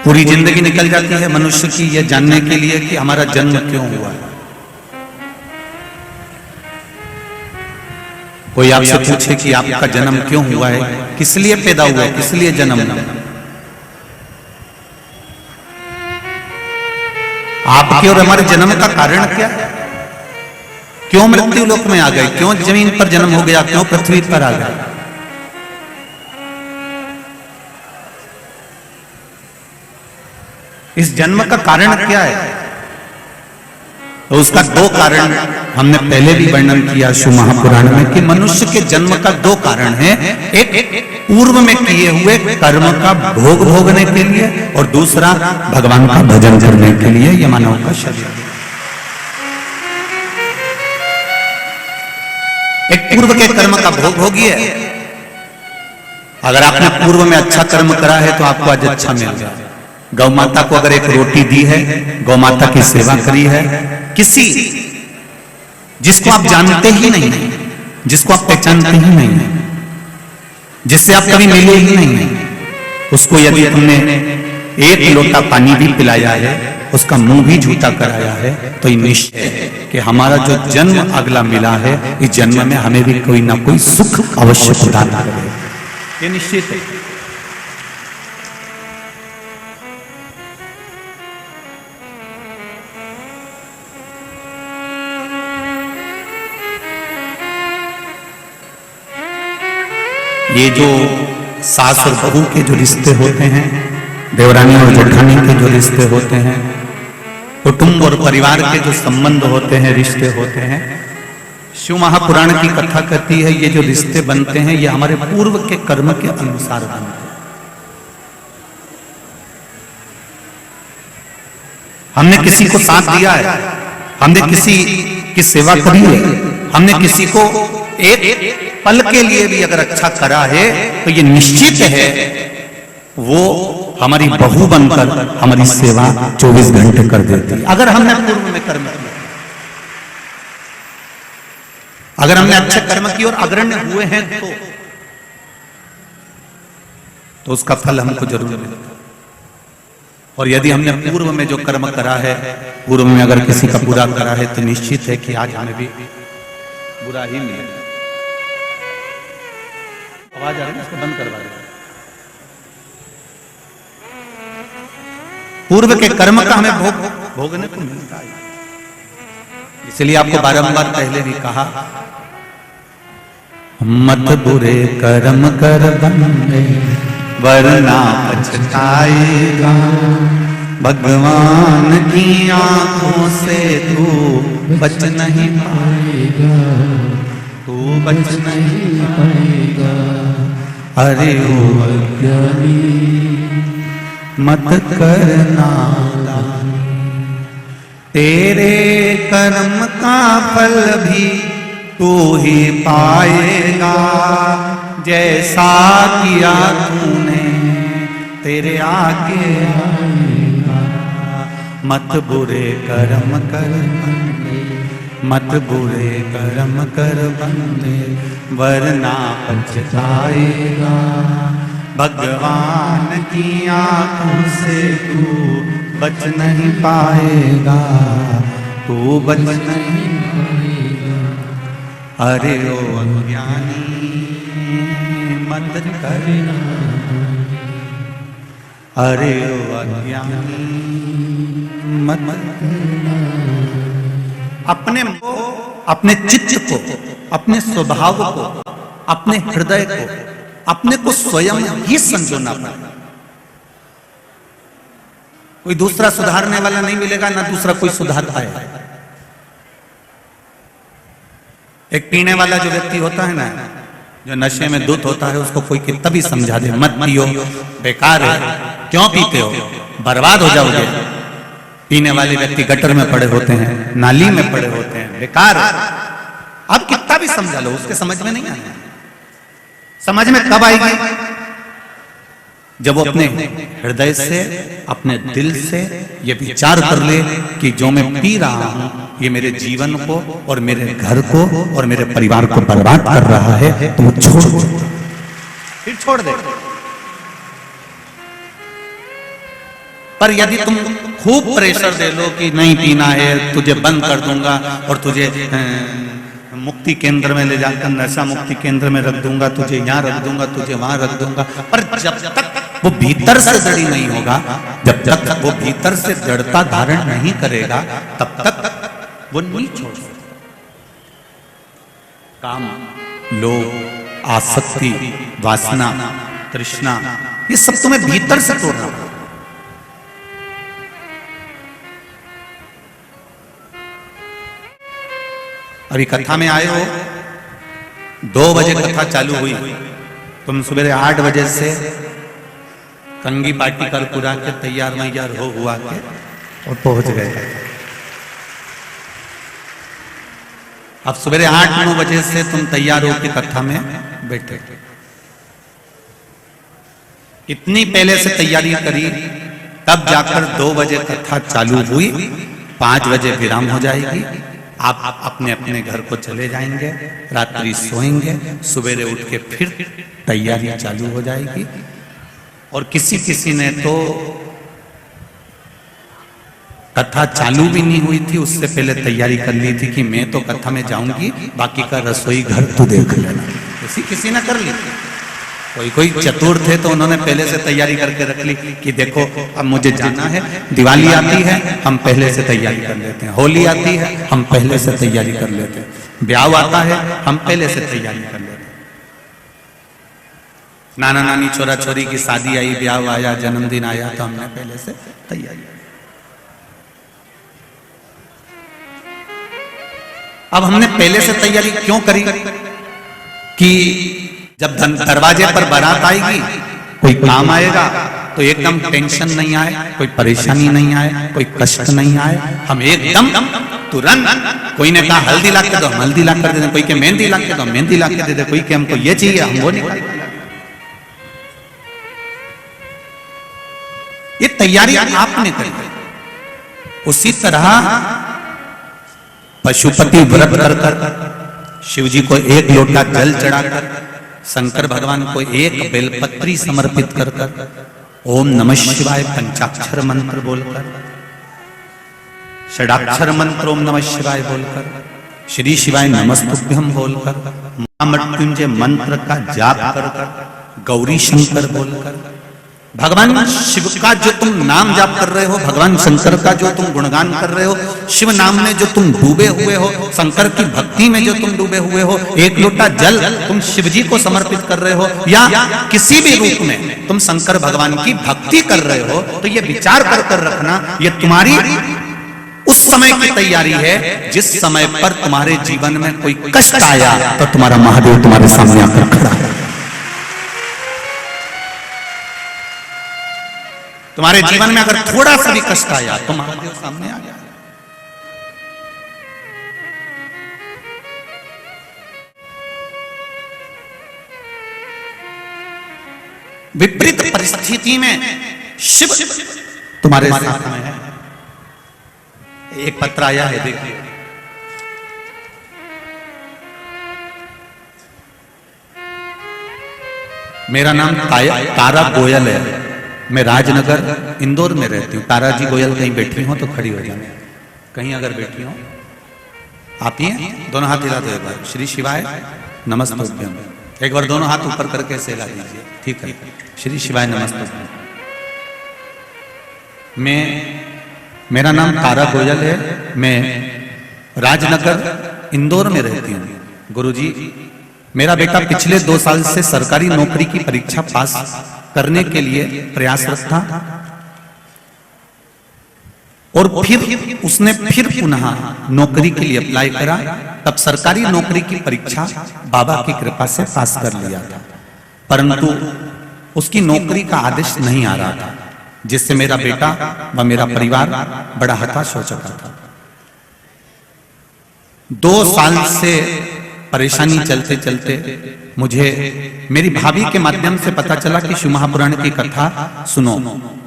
पूरी जिंदगी निकल जाती है मनुष्य की यह जानने के लिए कि हमारा जन्म क्यों हुआ है। कोई आपसे पूछे कि आपका जन्म क्यों हुआ है, किस लिए पैदा हुआ है, किस लिए जन्म हुआ, आपके और हमारे जन्म का कारण क्या है? क्यों मृत्यु लोक में आ गए, क्यों जमीन पर जन्म हो गया, क्यों पृथ्वी पर आ गए? इस जन्म का कारण क्या है? तो उसका दो कारण हमने पहले भी वर्णन किया शिव महापुराण में कि मनुष्य के जन्म का दो कारण है। एक पूर्व में किए हुए कर्म का भोग भोगने के लिए और दूसरा भगवान का भजन करने के लिए यह मानव का शरीर। एक पूर्व के कर्म का भोग भोगिए। अगर आपने पूर्व में अच्छा कर्म करा है तो आपको आज अच्छा मिल गया। गौ माता को अगर एक रोटी दी है, गौ माता की सेवा करी है, किसी जिसको आप जानते ही नहीं, जिसको आप पहचानते ही नहीं, जिससे आप कभी मिले ही नहीं, उसको यदि तुमने एक लोटा पानी भी पिलाया है, उसका मुंह भी झूठा कराया है, तो ये निश्चित है कि हमारा जो जन्म अगला मिला है, इस जन्म में हमें भी कोई ना कोई सुख अवश्य प्रदान करेगा। ये निश्चित है। ये जो सास और बहू के जो रिश्ते होते हैं, देवरानी और जेठानी के जो रिश्ते होते हैं, कुटुंब और परिवार के जो संबंध होते हैं, रिश्ते होते हैं, शिव महापुराण की कथा कहती है ये जो रिश्ते बनते हैं ये हमारे पूर्व के कर्म के अनुसार बनते हैं। हमने किसी को साथ दिया है, हमने किसी की सेवा करी है, हमने किसी को एक पल के लिए भी अगर अच्छा करा है तो ये निश्चित है वो हमारी बहू बनकर हमारी सेवा 24 घंटे कर देती है। अगर हमने पूर्व में कर्म किया, अगर हमने अच्छे कर्म की और अग्रण्य हुए हैं तो उसका फल हमको जरूर मिलेगा। और यदि हमने पूर्व में जो कर्म करा है, पूर्व में अगर किसी का बुरा करा है तो निश्चित है कि आज हमें भी बुरा ही मिलेगा। आवाज आ रही है, इसको बंद करवा दो। पूर्व के कर्म का हमें भोगने को मिलता है। इसलिए आपको बारंबार पहले भी कहा, मत बुरे कर्म कर बंदे वरना पछताएगा, भगवान की आंखों से तू बच नहीं पाएगा, तू बच नहीं पाएगा। अरे ओ अज्ञानी मत करना दानी, तेरे कर्म का फल भी तू ही पाएगा, जैसा किया तूने तेरे आगे आएगा। मत बुरे कर्म कर बंदे, मत बुरे कर्म कर बंदे वरना पछताएगा, भगवान की आंखों से तू बच नहीं पाएगा, तू बच नहीं पाएगा। अरे ओ अज्ञानी मत करना, अरे ओ अज्ञानी मत करना। अपने को, अपने चित्त को, अपने स्वभाव को, अपने हृदय को, अपने को स्वयं ही संजोना पड़ेगा। कोई दूसरा सुधारने वाला नहीं मिलेगा, ना दूसरा कोई सुधार पाएगा। एक पीने वाला जो व्यक्ति होता है ना, जो नशे में धुत होता है, उसको कोई कितना भी समझा दे मत पियो, बेकार है, क्यों पीते हो, बर्बाद हो जाओगे। पीने वाले व्यक्ति गटर में पड़े होते हैं, नाली में पड़े होते हैं, बेकार। अब कितना भी समझा लो उसके समझ में नहीं आएगा। समझ में कब आएगी? जब वो अपने हृदय से, अपने दिल से ये विचार कर ले कि जो मैं पी रहा हूं ये मेरे जीवन को और मेरे घर को और मेरे परिवार को बर्बाद कर रहा है, तो वो छोड़ दे, फिर छोड़ दे। पर यदि तुम खूब प्रेशर दे लो कि नहीं पीना है, तुझे बंद कर दूंगा और तुझे मुक्ति केंद्र में ले जाकर नशा मुक्ति केंद्र में रख दूंगा, तुझे यहाँ रख दूंगा, तुझे वहां रख दूंगा, पर जब तक वो भीतर से दृढ़ नहीं होगा, जब तक वो भीतर से दृढ़ता धारण नहीं करेगा, तब तक वो नहीं छोड़ सकता। काम, लोभ, आसक्ति, वासना, तृष्णा, ये सब तुम्हें भीतर से तोड़ना होगा। अभी कथा में आए हो, 2 बजे कथा चालू हुई, तुम सुबह 8 बजे से कंगी पार्टी कर पूरा के तैयार मैयार हो हुआ के और पहुंच गए। अब सुबह 8-9 बजे से तुम तैयार हो के कथा में बैठे। इतनी पहले से तैयारी करी, तब जाकर 2 बजे कथा चालू हुई, 5 बजे विराम हो जाएगी, आप अपने अपने घर को चले जाएंगे, रात्रि सोएंगे, सवेरे उठ के फिर तैयारी चालू हो जाएगी। और किसी किसी ने तो कथा चालू भी नहीं हुई थी, उससे पहले तैयारी कर ली थी कि मैं तो कथा में जाऊंगी, बाकी का रसोई घर तू देख लेना। किसी ने कर ली थी। कोई चतुर थे तो उन्होंने पहले से तैयारी करके रख ली कि देखो अब मुझे जाना है, दिवाली आती है हम पहले से तैयारी कर लेते हैं, होली आती है हम पहले से तैयारी कर लेते हैं, ब्याह आता है हम पहले से तैयारी कर लेते हैं, नाना नानी छोरा छोरी की शादी आई, ब्याह आया, जन्मदिन आया तो हमने पहले से तैयारी। अब हमने पहले से तैयारी क्यों करी कि जब दरवाजे पर बारात आएगी, कोई काम आएगा तो एकदम टेंशन नहीं आए, कोई परेशानी नहीं आए, कोई कष्ट नहीं आए, हम एकदम तुरंत, कोई ने कहा हल्दी ला के दो, हम हल्दी ला कर दे दें, कोई के मेहंदी ला के दो, मेहंदी ला के दे दे, कोई के हमको ये चाहिए हम वो निकाल। ये तैयारी आपने करी। उसी तरह पशुपति व्रत कर शिव जी को 1 लोटा जल चढ़ाकर, शंकर भगवान को 1 बेलपत्री समर्पित कर ओम नमः शिवाय पंचाक्षर मंत्र बोलकर, षडाक्षर मंत्र ओम नमः शिवाय बोलकर, श्री शिवाय नमस्तुभ्यम बोलकर, महामृत्युंजय मंत्र का जाप कर गौरी शंकर बोलकर, भगवान शिव का जो तुम नाम जाप कर रहे हो, भगवान शंकर का जो तुम गुणगान कर रहे हो, शिव नाम में जो तुम डूबे हुए हो, शंकर की भक्ति में जो तुम डूबे हुए हो, 1 लोटा जल तुम शिव जी को समर्पित कर रहे हो या किसी भी रूप में तुम शंकर भगवान की भक्ति कर रहे हो, तो ये विचार कर रखना, ये तुम्हारी उस समय की तैयारी है जिस समय पर तुम्हारे जीवन में कोई कष्ट आया तो तुम्हारा महादेव तुम्हारे सामने आकर खड़ा है। तुम्हारे जीवन में अगर थोड़ा सा भी कष्ट आया तो महादेव सामने आ गया। विपरीत परिस्थिति में शिव तुम्हारे साथ में है। एक पत्र आया है, देखिए, मेरा नाम तारा गोयल है, मैं राजनगर इंदौर में रहती हूँ। तारा जी गोयल कहीं बैठी हो तो खड़ी हो जाए, कहीं अगर बैठी हो आप ही दोनों हाथ हिला दो एक बार, श्री शिवाय नमस्तुभ्यम, एक बार दोनों हाथ ऊपर करके ऐसे हिला दीजिए, ठीक है, श्री शिवाय नमस्तुभ्यम। मेरा नाम तारा गोयल है, मैं राजनगर इंदौर में रहती हूँ। गुरुजी, मेरा बेटा पिछले 2 साल से सरकारी नौकरी की परीक्षा पास करने के लिए प्रयासरत था और फिर उसने फिर पुनः नौकरी के लिए अप्लाई करा, तब सरकारी नौकरी की परीक्षा बाबा की कृपा से पास कर लिया था, परंतु उसकी नौकरी का आदेश नहीं आ रहा था, जिससे मेरा बेटा व मेरा परिवार बड़ा हताश हो चुका था। 2 साल से परेशानी चलते चलते मुझे मेरी भाभी के माध्यम से पता चला कि शिव महापुराण की कथा सुनो।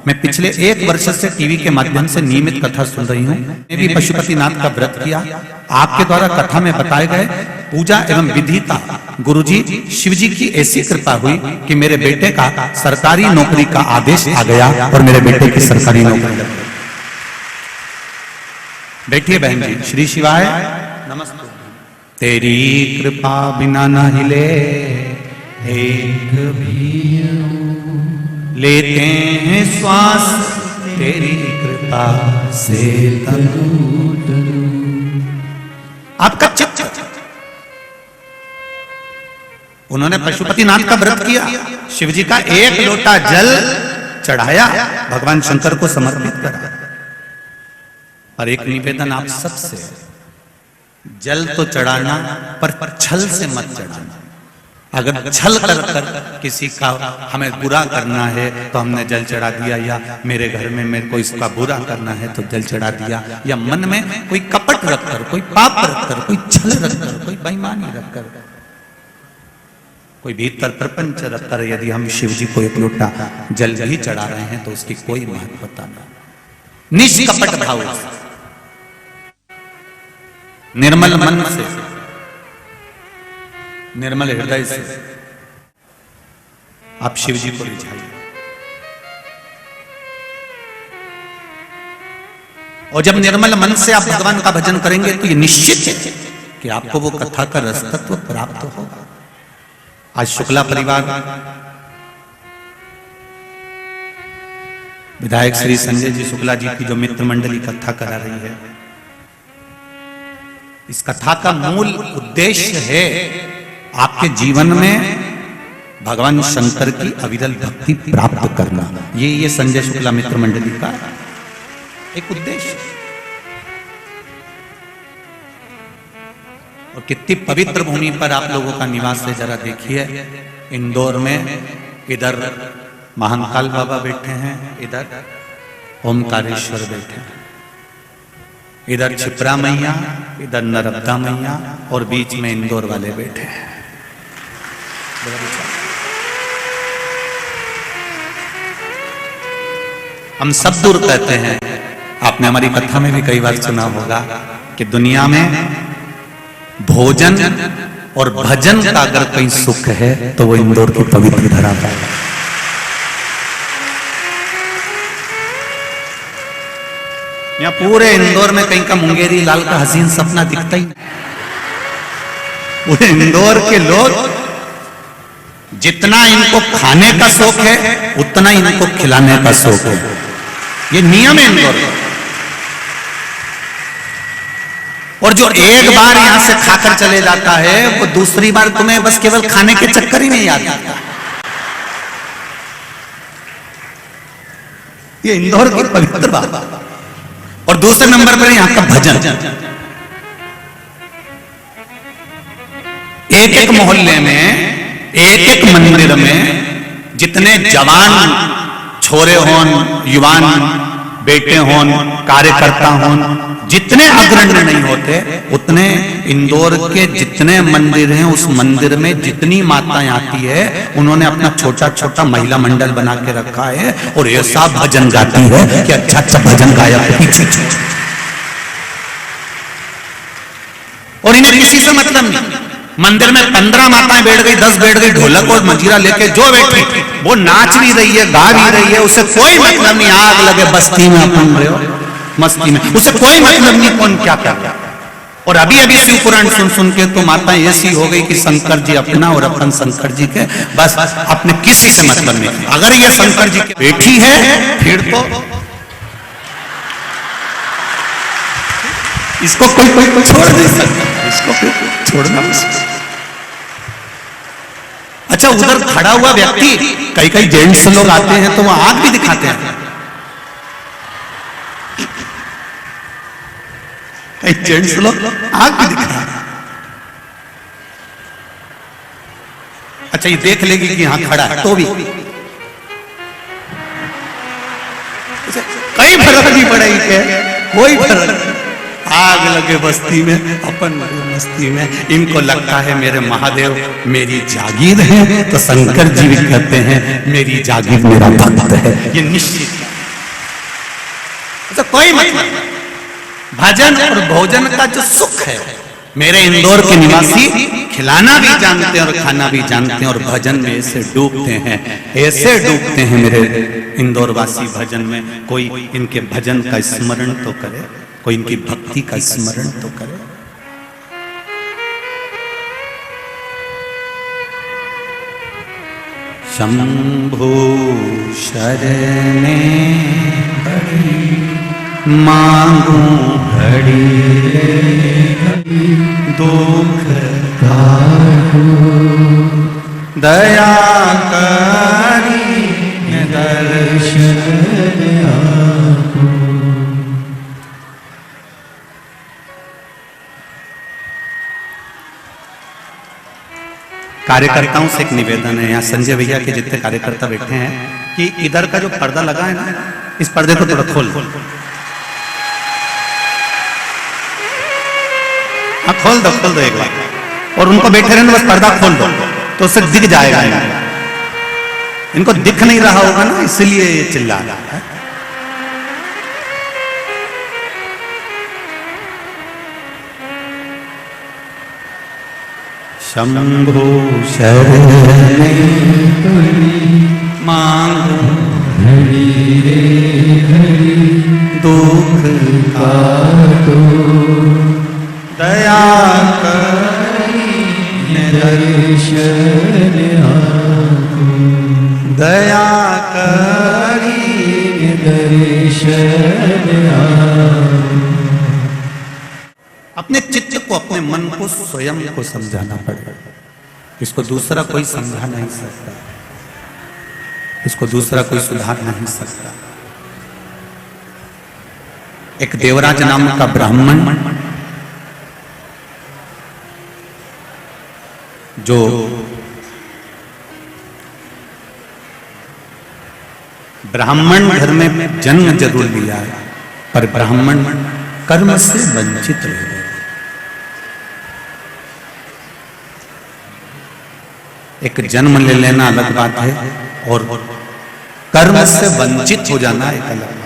मैं पिछले 1 वर्ष से टीवी के माध्यम से नियमित कथा सुन रही हूँ। मैं भी पशुपतिनाथ का व्रत किया, आपके द्वारा कथा में बताए गए पूजा एवं विधि था। गुरुजी शिवजी की ऐसी कृपा हुई कि मेरे बेटे का सरकारी नौकरी का आदेश आ गया और मेरे बेटे की सरकारी नौकरी लग गई। बैठिए बहन जी। श्री शिवाय नमस्ते। तेरी कृपा बिना न हिले एक भी लेते हैं श्वास, तेरी कृपा से आपका चित्त। उन्होंने पशुपतिनाथ का व्रत किया, शिवजी का एक लोटा जल चढ़ाया, भगवान शंकर को समर्पित करा। और एक निवेदन आप सबसे, जल तो चढ़ाना पर छल से मत चढ़ाना। अगर छल कर किसी का हमें बुरा करना है तो हमने जल चढ़ा दिया, या मेरे घर में मेरे को इसका बुरा करना है तो जल चढ़ा दिया, या मन में कोई कपट रखकर, कोई पाप रखकर, कोई छल रखकर, कोई बेईमानी रखकर, कोई भीतर प्रपंच रखकर यदि हम शिव जी को एक लोटा जल ही चढ़ा रहे हैं तो उसकी कोई महत्वता नहीं। निष्कपट भाव, निर्मल मन से, निर्मल हृदय से आप शिव जी को रिझाइए। और जब निर्मल मन से आप भगवान का भजन करेंगे तो ये निश्चित है कि आपको वो कथा का रसतत्व प्राप्त होगा। आज शुक्ला परिवार विधायक श्री संजय जी शुक्ला जी की जो मित्र मंडली कथा करा रही है, इस कथा का मूल उद्देश्य है आपके जीवन में भगवान शंकर की अविरल भक्ति प्राप्त करना। ये संजय शुक्ला मित्र मंडली का एक उद्देश्य है। और कितनी पवित्र भूमि पर आप लोगों का निवास है, जरा देखिए। इंदौर में इधर महाकाल बाबा बैठे हैं, इधर ओमकारेश्वर बैठे हैं, इधर क्षिप्रा मैया, इधर नर्मदा मैया, और बीच में इंदौर वाले बैठे हैं। हम सब दूर कहते हैं, आपने हमारी कथा में भी कई बार सुना होगा कि दुनिया में भोजन और भजन का अगर कहीं सुख है तो वो इंदौर की पवित्र धरा है। यहाँ पूरे इंदौर में कहीं का मुंगेरी लाल का हसीन सपना दिखता ही। पूरे इंदौर के लोग जितना इनको खाने का शौक है उतना इनको खिलाने का शौक है। ये नियम है इंदौर का। और जो एक बार यहां से खाकर चले जाता है वो दूसरी बार तुम्हें बस केवल खाने के चक्कर ही नहीं आता। ये इंदौर की पवित्र बात। और दूसरे नंबर पर यहां का भजन। एक एक मोहल्ले में, एक एक मंदिर में जितने जवान छोरे होन, युवान बेटे होन, कार्यकर्ता होन, जितने अग्रणी नहीं होते उतने इंदौर के जितने मंदिर हैं उस मंदिर में जितनी माताएं आती है उन्होंने अपना छोटा छोटा महिला मंडल बना के रखा है और ऐसा भजन गाती है कि अच्छा अच्छा भजन गाया पीछे। और इन्हें किसी से मतलब नहीं। मंदिर में 15 माताएं बैठ गई, 10 बैठ गई, ढोलक और मंजीरा लेके जो बैठी वो नाच भी रही है, गा भी रही है, उसे कोई मतलब नहीं। आग लगे बस्ती में अपन रहे हो मस्ती में, उसे कोई मतलब नहीं कौन क्या क्या। और अभी अभी शिव पुराण सुन सुन के तो माताएं ऐसी हो गई कि शंकर जी अपना और अपन शंकर जी के, बस अपने किसी से मतलब नहीं। अगर ये शंकर जी की बेटी है फिर तो इसको कोई छोड़ नहीं सकता, इसको छोड़ना मुश्किल। अच्छा, उधर खड़ा हुआ व्यक्ति, कई जेंट्स लोग आते हैं तो वो आग भी दिखाते हैं। कई जेंट्स लोग आग भी दिखा। अच्छा, ये देख लेगी कि यहां खड़ा है तो भी कई फर्क नहीं पड़ेगी, कोई फर्क नहीं। आग लगे बस्ती में, अपन मस्ती में। इनको लगता है मेरे महादेव मेरी जागीर है, तो शंकर जी भी कहते हैं मेरी जागीर मेरा भक्त है। ये निश्चित। तो कोई मतलब भजन और भोजन का जो सुख है मेरे इंदौर के निवासी खिलाना भी जानते हैं और खाना भी जानते हैं और भजन में ऐसे डूबते हैं मेरे इंदौर वासी भजन में। कोई इनके भजन का स्मरण तो करे, कोई इनकी भक्ति का स्मरण तो करे। शंभु शरणे मांगू घड़ी दुख काटू, दया करी दर्शन आकू। कार्यकर्ताओं से एक निवेदन है, यहाँ संजय भैया के जितने कार्यकर्ता बैठे हैं कि इधर का जो पर्दा लगा है ना, इस पर्दे को थोड़ा खोल हाँ खोल दो एक बार, और उनको बैठे रहने बस पर्दा खोल दो तो उससे दिख जाएगा। इनको दिख नहीं रहा होगा ना, इसलिए ये चिल्ला रहा है। शंभु शरणे मांगू घड़ी दुख काटो, दया करी दर्शन आकू, दया करी दर्शन आकू। अपने चित्त को, अपने मन को, स्वयं को समझाना पड़ेगा। इसको दूसरा कोई समझा नहीं सकता, इसको दूसरा कोई सुधार नहीं सकता। एक देवराज नाम का ब्राह्मण जो ब्राह्मण घर में जन्म जरूर लिया है, पर ब्राह्मण कर्म से वंचित रह गए। एक जन्म ले लेना अलग बात है और कर्म से वंचित हो जाना एक अलग बात।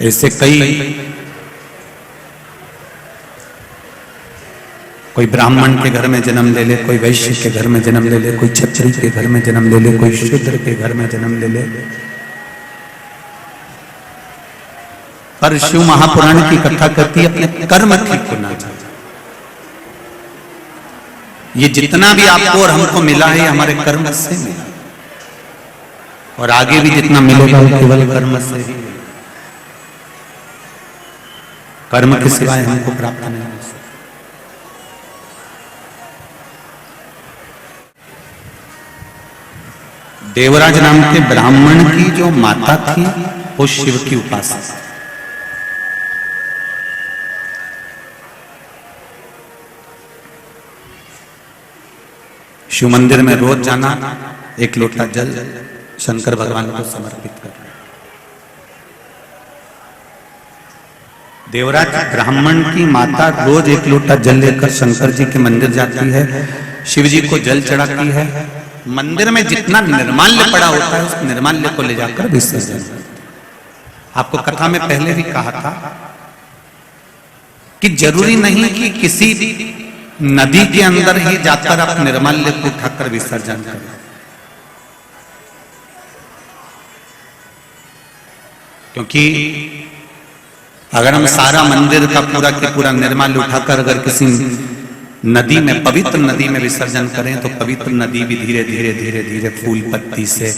ऐसे कोई ब्राह्मण के घर में जन्म ले ले, कोई वैश्य के घर में जन्म ले ले, कोई क्षत्रिय के घर में जन्म ले ले, कोई शूद्र के घर में जन्म ले ले, पर शिव महापुराण की कथा करती है अपने कर्म ठीक होना चाहिए। ये जितना भी आपको और हमको मिला है हमारे कर्म से मिला, और आगे भी जितना मिलेगा वो केवल कर्म से ही। कर्म के सिवाय हमको प्राप्त नहीं हो सकता। देवराज नाम के ब्राह्मण की जो माता थी वो शिव की उपासक थी। शिव मंदिर में रोज जाना, एक लोटा जल शंकर भगवान को समर्पित करना। देवराज ब्राह्मण की माता रोज एक लोटा जल लेकर शंकर जी के मंदिर जाती है, शिव जी को जल चढ़ाती है। मंदिर में जितना निर्माल्य पड़ा होता है उस निर्माल्य को ले जाकर विसर्जन करती है। आपको कथा में पहले भी कहा था कि जरूरी नहीं कि किसी नदी के अंदर ही जाकर आप निर्माल्य को उठाकर विसर्जन करें। क्योंकि अगर हम सारा मंदिर का पूरा के पूरा निर्माल्य उठाकर अगर किसी नदी में, पवित्र नदी में विसर्जन करें तो पवित्र नदी भी धीरे धीरे धीरे धीरे फूल पत्ती से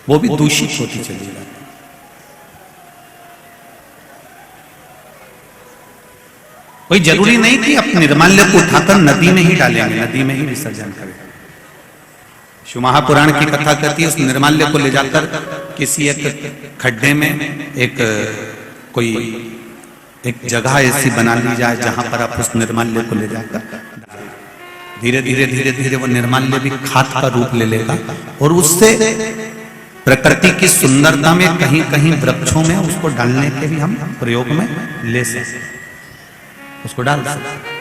वो भी दूषित होती चली जाती। कोई जरूरी नहीं कि आप निर्माल्य को उठाकर नदी में ही डालेंगे, नदी में ही विसर्जन करें। शिव महापुराण की कथा कहती है उस निर्माल्य को ले जाकर किसी एक खड्डे में एक जगह ऐसी बना ली जाए जहां पर आप उस निर्माल्य को ले जाकर धीरे धीरे धीरे धीरे वो निर्माल्य भी खाद का रूप ले लेगा और उससे प्रकृति की सुंदरता में कहीं कहीं वृक्षों में उसको डालने के भी हम प्रयोग में ले सकते, उसको डाल सकते।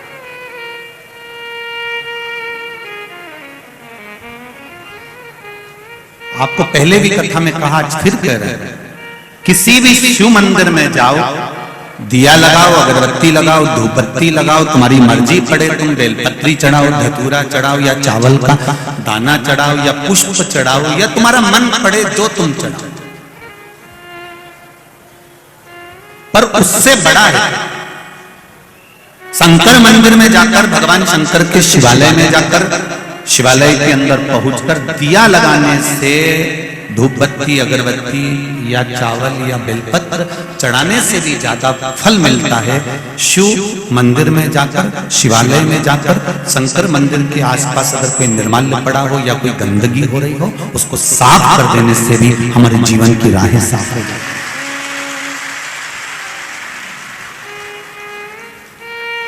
आपको पहले भी कथा में कहा, आज फिर कह रहे हैं, किसी भी शिव मंदिर में जाओ, दिया लगाओ, अगरबत्ती लगाओ, धूपबत्ती लगाओ, तुम्हारी मर्जी पड़े, तुम बेलपत्री चढ़ाओ, धतूरा चढ़ाओ, या चावल का दाना चढ़ाओ, या पुष्प चढ़ाओ, या तुम्हारा मन पड़े जो तुम चढ़ाओ, पर उससे बड़ा है शंकर मंदिर में जाकर, भगवान शंकर के शिवालय में जाकर, शिवालय के अंदर पहुंचकर दिया लगाने से, धूपबत्ती, अगरबत्ती या चावल या बेलपत्र चढ़ाने से भी ज्यादा फल मिलता है शिव मंदिर में जाकर, शिवालय में जाकर, शंकर मंदिर के आसपास अगर कोई निर्माल्य पड़ा हो या कोई गंदगी हो रही हो, उसको साफ कर देने से भी हमारे जीवन की राहें साफ हो जाती।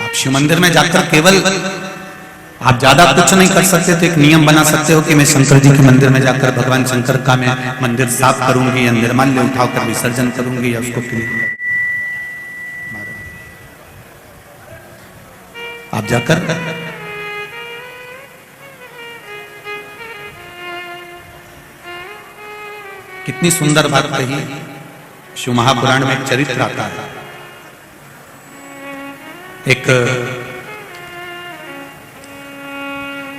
आप शिव मंदिर में जाकर केवल आप ज्यादा कुछ नहीं कर सकते, तो एक नियम बना सकते हो कि मैं शंकर जी के मंदिर में जाकर भगवान शंकर का मैं मंदिर साफ करूंगी, या निर्माल्य उठाकर विसर्जन करूंगी, या उसको क्लीन। आप जाकर कितनी सुंदर बात कही। शिव महापुराण में एक चरित्र आता है, एक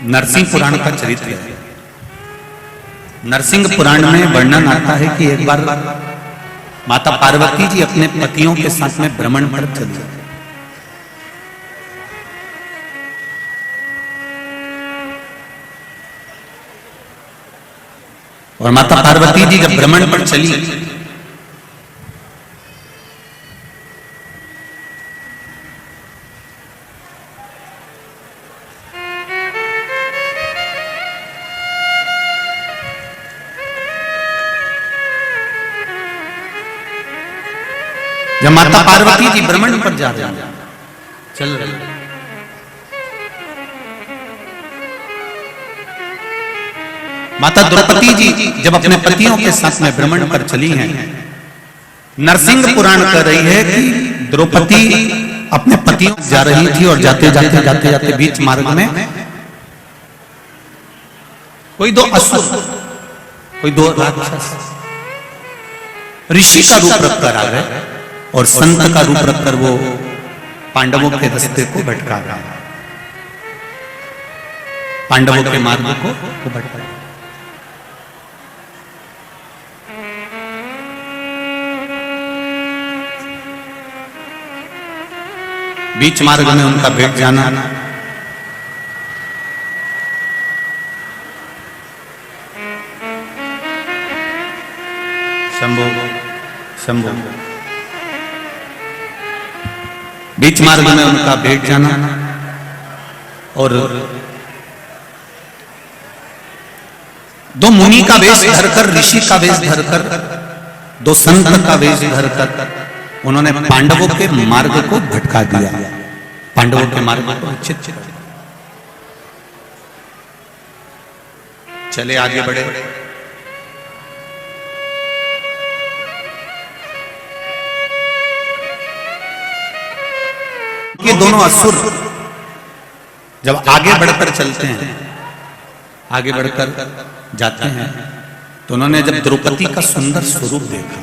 नरसिंह पुराण का चरित्र है। नरसिंह पुराण में वर्णन आता है कि एक बार माता पार्वती जी अपने पतियों के साथ में भ्रमण पर चली, और माता पार्वती जी जब भ्रमण पर चली जब माता पार्वती जी भ्रमण पर जा रही चल रही, माता द्रौपदी जी जब अपने पतियों के साथ में भ्रमण पर चली हैं, नरसिंह पुराण कह रही है कि द्रौपदी अपने पतियों जा रही थी, और जाते जाते जाते जाते बीच मार्ग में कोई दो असुर, कोई दो राक्षस ऋषि का रूप रखकर आ गए, और संत का रूप रखकर वो पांडवों के रास्ते को भटका रहा है, पांडवों के मार्ग को भटका। बीच मार्ग में उनका भेंट जाना, शंभो शंभो, बीच मार्ग में उनका भेंट जाना, और दो मुनि का वेश धरकर, ऋषि का वेश धरकर, दो संत का वेश धरकर उन्होंने पांडवों के मार्ग को भटका दिया, पांडवों के मार्ग को विच्छिन्न। चले आगे बढ़े, ये दोनों असुर जब आगे बढ़कर चलते हैं, आगे बढ़कर जाते हैं, तो उन्होंने जब द्रौपदी का सुंदर स्वरूप देखा,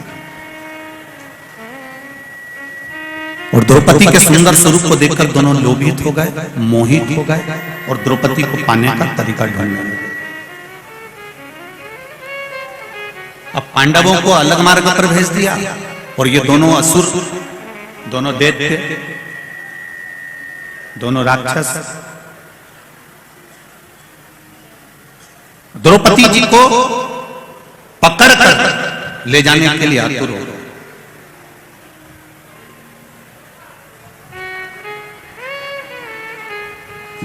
और द्रौपदी के सुंदर स्वरूप को देखकर दोनों लोभित हो गए, मोहित हो गए, और द्रौपदी को पाने का तरीका ढूंढने लगे। अब पांडवों को अलग मार्ग पर भेज दिया, और ये दोनों असुर, दोनों दैत्य, दोनों राक्षस द्रौपदी जी को पकड़कर ले जाने के लिए आतुर हो गए।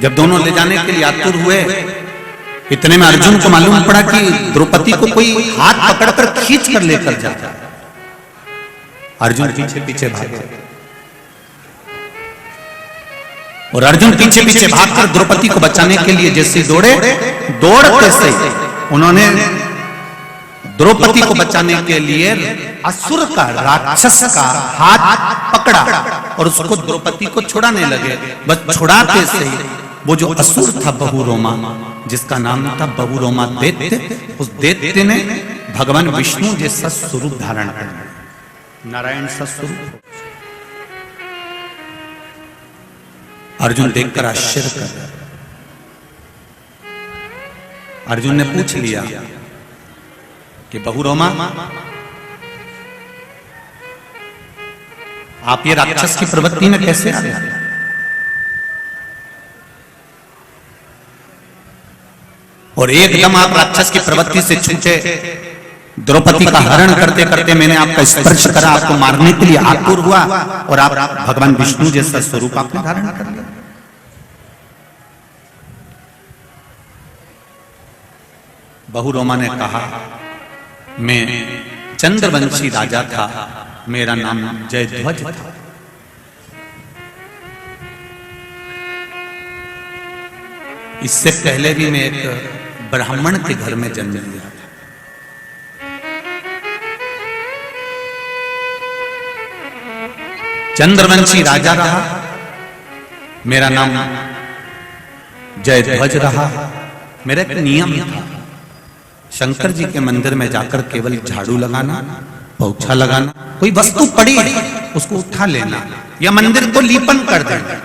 जब दोनों ले जाने के लिए आतुर हुए, इतने में अर्जुन को मालूम पड़ा कि द्रौपदी को कोई हाथ पकड़कर खींच कर लेकर जाता है। अर्जुन पीछे पीछे भागे, और अर्जुन पीछे पीछे भागकर द्रौपदी को बचाने के लिए जैसे दौड़े, दौड़ते से उन्होंने द्रौपदी को बचाने के लिए असुर का, राक्षस का हाथ पकड़ा, और उसको द्रौपदी को छुड़ाने लगे। बस छुड़ाते से वो जो असुर था बहुरोमा, जिसका नाम था बहुरोमा दैत्य, उस दैत्य ने भगवान विष्णु जैसा स्वरूप धारण कर लिया, नारायण सा स्वरूप। अर्जुन देखकर आश्चर्य कर रहा। अर्जुन ने पूछ लिया कि बहुरोमा, आप ये राक्षस की प्रवृत्ति में कैसे आ गए? और एकदम आप राक्षस की प्रवृत्ति से छूटे, द्रौपदी का हरण करते करते मैंने आपका स्पर्श करा, आपको मारने के लिए आतुर हुआ और आप भगवान विष्णु जैसा स्वरूप आपने धारण कर लिया। बहुरोमा ने कहा, मैं चंद्रवंशी राजा था, मेरा नाम जयध्वज था। इससे पहले भी मैं एक ब्राह्मण के घर में जन्म लिया था। चंद्रवंशी राजा रहा, मेरा नाम जयध्वज रहा। मेरा एक नियम था, शंकर जी के मंदिर में जाकर केवल झाड़ू लगाना, पोछा लगाना, कोई वस्तु पड़ी है उसको उठा लेना या मंदिर को लीपन कर देना।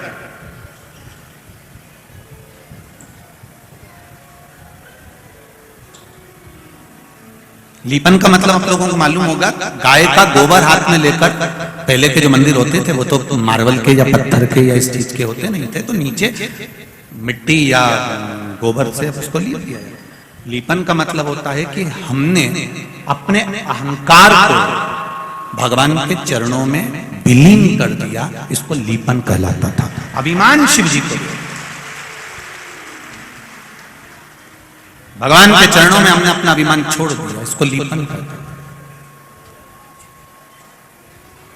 लीपन का मतलब आप लोगों को मालूम होगा, गाय का गोबर हाथ में लेकर, पहले के जो मंदिर होते थे वो तो मार्बल के या पत्थर के या इस चीज के होते नहीं थे, तो नीचे मिट्टी या गोबर से उसको लीप दिया। लीपन का मतलब होता है कि हमने अपने अहंकार को भगवान के चरणों में विलीन कर दिया, इसको लीपन कहलाता था। अभिमान शिव जी को, भगवान के चरणों में हमने अपना अभिमान छोड़ दिया, इसको लीपन कहते हैं।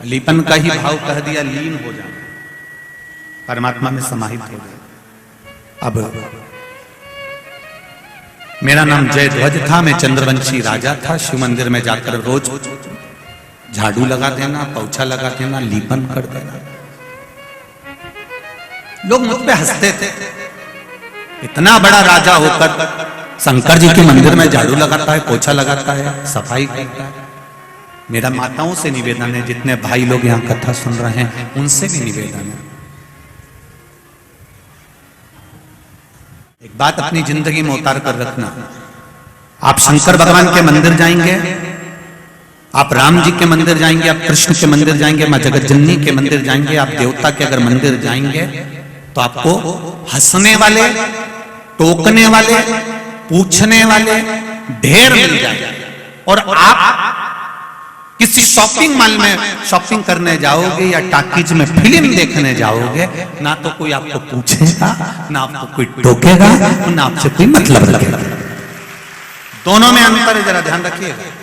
लीपन का ही भाव कह दिया, लीन हो जाना, परमात्मा में समाहित हो जाए। अब मेरा नाम जयध्वज था, मैं चंद्रवंशी राजा था। शिव मंदिर में जाकर रोज झाड़ू लगा देना, पोछा लगा देना, लीपन कर देना। लोग मुझ पे हंसते थे, इतना बड़ा राजा होकर शंकर जी के मंदिर में झाड़ू लगाता है, पोछा लगाता है, सफाई करता है। मेरा माताओं से निवेदन है, जितने भाई लोग यहाँ कथा सुन रहे हैं उनसे भी निवेदन है, एक बात अपनी जिंदगी में उतार कर रखना। आप शंकर भगवान के मंदिर जाएंगे, आप राम जी के मंदिर जाएंगे, आप कृष्ण के मंदिर जाएंगे, मां जगत जननी के मंदिर जाएंगे, आप देवता के अगर मंदिर जाएंगे तो आपको हंसने वाले, टोकने वाले, पूछने वाले ढेर मिल जाएंगे। और आप किसी शॉपिंग मॉल में शॉपिंग करने जाओगे या टॉकीज में फिल्म देखने जाओगे, ना तो कोई आपको पूछेगा, ना आपको कोई टोकेगा, ना आपसे कोई मतलब रखेगा। दोनों में अंतर है, जरा ध्यान रखिएगा।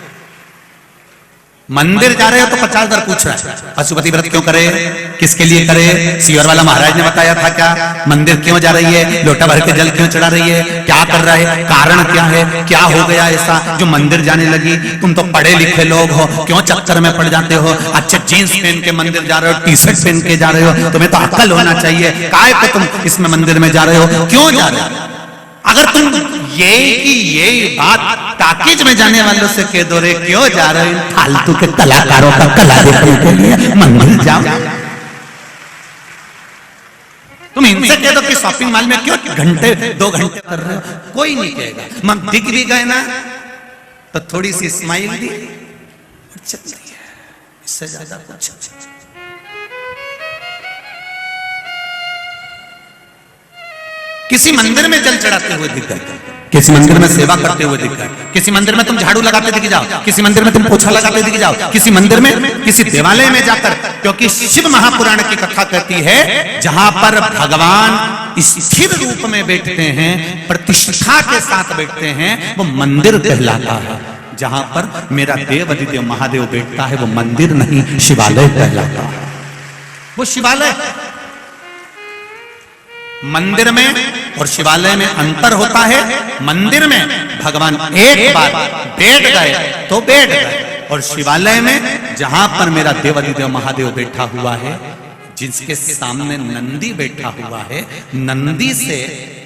मंदिर जा रहे हो तो 50 बार पूछ रहा है, पशुपति व्रत क्यों करे, किसके लिए करे, सीवर वाला महाराज ने बताया था क्या, मंदिर क्यों जा रही है, लोटा भर के जल क्यों चढ़ा रही है, क्या कर रहा है, कारण क्या है, क्या हो गया ऐसा जो मंदिर जाने लगी। तुम तो पढ़े लिखे लोग हो, क्यों चक्कर में पड़ जाते हो। अच्छे जीन्स पहन के मंदिर जा रहे हो, टी शर्ट पहन के जा रहे हो, तुम्हें तो अक्ल होना चाहिए, काहे पे तुम इसमें मंदिर में जा रहे हो, क्यों जा रहे हो। अगर तुम ये बात टाकीज में जाने वालों से कह दो रे, क्यों जा रहे हो फालतू के कलाकारों का कला देखने के लिए मंदिर जाओ। तुम इनसे कह दो कि शॉपिंग मॉल में क्यों घंटे 2 घंटे कर रहे हो, कोई नहीं कहेगा। हम दिख भी गए ना तो थोड़ी सी स्माइल दी, इससे ज्यादा कुछ। किसी मंदिर में जल चढ़ाते हुए दिख गए, किसी मंदिर में सेवा करते हुए दिख गए, किसी मंदिर में तुम झाड़ू लगाते दिख जाओ, किसी मंदिर में तुम पोछा लगाते दिख जाओ, किसी मंदिर में, किसी देवालय में जाकर, क्योंकि शिव महापुराण की कथा कहती है जहां पर भगवान स्थिर रूप में बैठते हैं, प्रतिष्ठा के साथ बैठते हैं, वो मंदिर कहलाता है। जहां पर मेरा देव अधिदेव महादेव बैठता है वो मंदिर नहीं, शिवालय कहलाता है। वो शिवालय, मंदिर में और शिवालय में अंतर होता है। मंदिर में भगवान एक बार बैठ गए तो बैठ गए, और शिवालय में जहां पर मेरा देवाधिदेव महादेव बैठा हुआ है, जिसके सामने नंदी बैठा हुआ है, नंदी से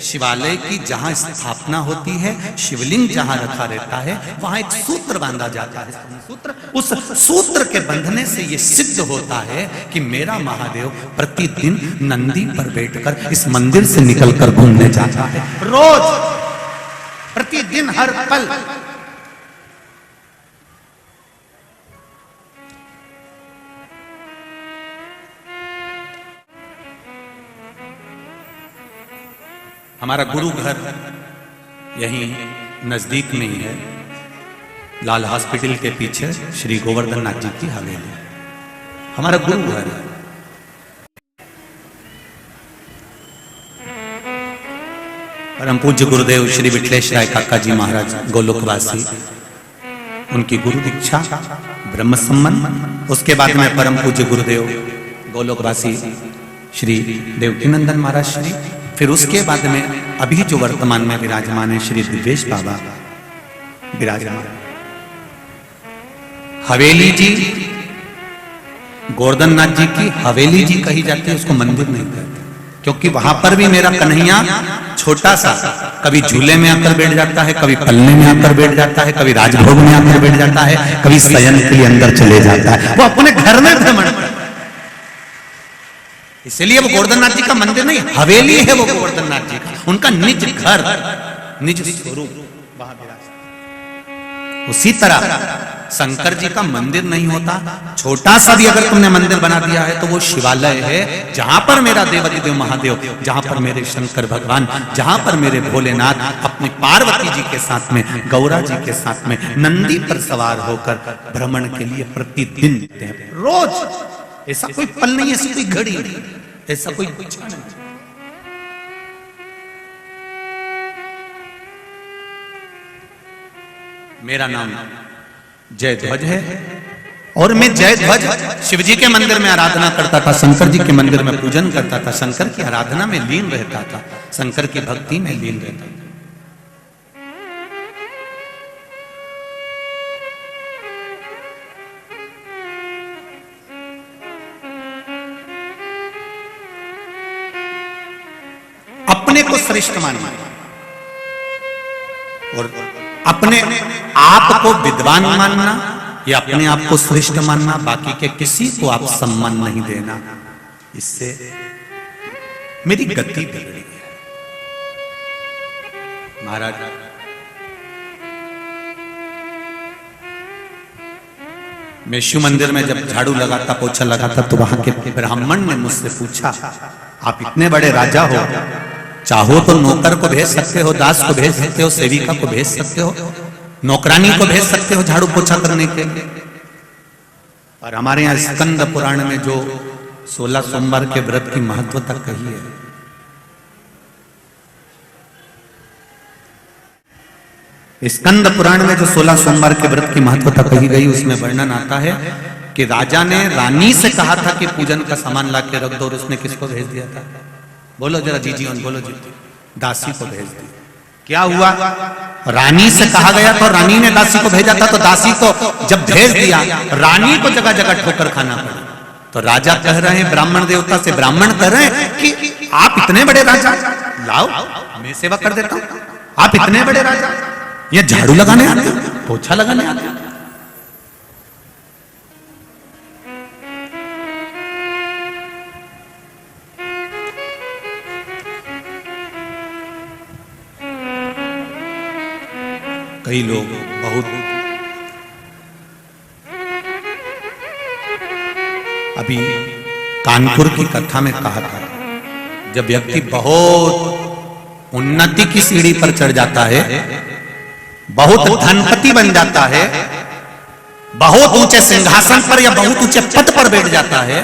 शिवालय की जहां स्थापना होती है, शिवलिंग जहां रखा रहता है, वहां एक सूत्र बांधा जाता है। सूत्र, उस सूत्र के बंधने से यह सिद्ध होता है कि मेरा महादेव प्रतिदिन नंदी पर बैठकर इस मंदिर से निकलकर घूमने जाता है। रोज, प्रतिदिन, हर पल। हमारा गुरु घर यहीं नजदीक में ही है, लाल हॉस्पिटल के पीछे श्री गोवर्धन नाथ जी की हवेली, हमारा गुरु घर है। परम पूज्य गुरुदेव श्री विठलेश राय काका जी महाराज गोलोकवासी, उनकी गुरु दीक्षा ब्रह्म सम्मन। उसके बाद में परम पूज्य गुरुदेव गोलोकवासी श्री देवकीनंदन महाराज श्री, फिर उसके बाद में अभी जो वर्तमान में विराजमान है श्री दिव्येश बाबा विराजमान। हवेली जी गोवर्धन नाथ जी की हवेली जी कही जाती है, उसको मंदिर नहीं कहते, क्योंकि वहां पर भी मेरा कन्हैया छोटा सा कभी झूले में आकर बैठ जाता है, कभी पलने में आकर बैठ जाता है, कभी राजभोग में आकर बैठ जाता है, कभी शयन के लिए अंदर चले जाता है। वो अपने घर में भ्रमण, इसलिए वो गोवर्धन नाथ जी का मंदिर नहीं, हवेली है वो गोवर्धन नाथ जी का, उनका निज घर, निज स्वरूप वहां विराजमान। उसी तरह शंकर जी का मंदिर नहीं होता, छोटा सा भी अगर तुमने मंदिर बना दिया है तो वो शिवालय है, जहां पर मेरा देवादिदेव महादेव, जहां पर मेरे शंकर भगवान, जहां पर मेरे भोलेनाथ अपनी पार्वती जी के साथ में, गौरा जी के साथ में नंदी पर सवार होकर भ्रमण के लिए प्रतिदिन देते हैं। रोज, ऐसा कोई पल नहीं, ऐसी कोई घड़ी नहीं, ऐसा कोई क्षण नहीं। मेरा नाम जय ध्वज है और मैं जय ध्वज शिवजी के मंदिर में आराधना करता था, शंकर जी के मंदिर में पूजन करता था, शंकर की आराधना में लीन रहता था, शंकर की भक्ति में लीन रहता था। अपने को श्रेष्ठ मानना और अपने आप को विद्वान मानना या अपने आप को श्रेष्ठ मानना, बाकी के किसी को आप सम्मान नहीं देना, इससे मेरी गति बिगड़ी है। महाराज, मैं शिव मंदिर में जब झाड़ू लगाता, पोछा लगाता, तो वहां के ब्राह्मण ने मुझसे पूछा, आप इतने बड़े राजा हो, चाहो तो नौकर को भेज सकते हो, दास को भेज सकते हो, सेविका को भेज सकते हो, नौकरानी को भेज सकते हो झाड़ू पोछा करने के लिए। और हमारे यहाँ स्कंद पुराण में जो 16 सोमवार के व्रत की महत्वता कही है, स्कंद पुराण में जो 16 सोमवार के व्रत की महत्वता कही गई, उसमें वर्णन आता है कि राजा ने रानी से कहा था कि पूजन का सामान ला के रख दो, और उसने किसको भेज दिया था? बोलो जरा जी, बोलो जी, दासी को भेज दी। क्या हुआ? रानी से कहा गया तो रानी ने दासी को भेजा था, तो दासी को जब भेज दिया, रानी को जगह जगह ठोकर खाना पड़ा। तो राजा कह रहे हैं, ब्राह्मण देवता से ब्राह्मण कह रहे हैं कि आप इतने बड़े राजा, लाओ मैं सेवा कर देता हूं, आप इतने बड़े राजा, ये झाड़ू लगाने आते, पोछा लगाने आते। कई लोग बहुत अभी कानपुर की कथा में कहा था, जब व्यक्ति बहुत उन्नति की सीढ़ी पर चढ़ जाता है, बहुत धनपति बन जाता है, बहुत ऊंचे सिंहासन पर या बहुत ऊंचे पद पर बैठ जाता है,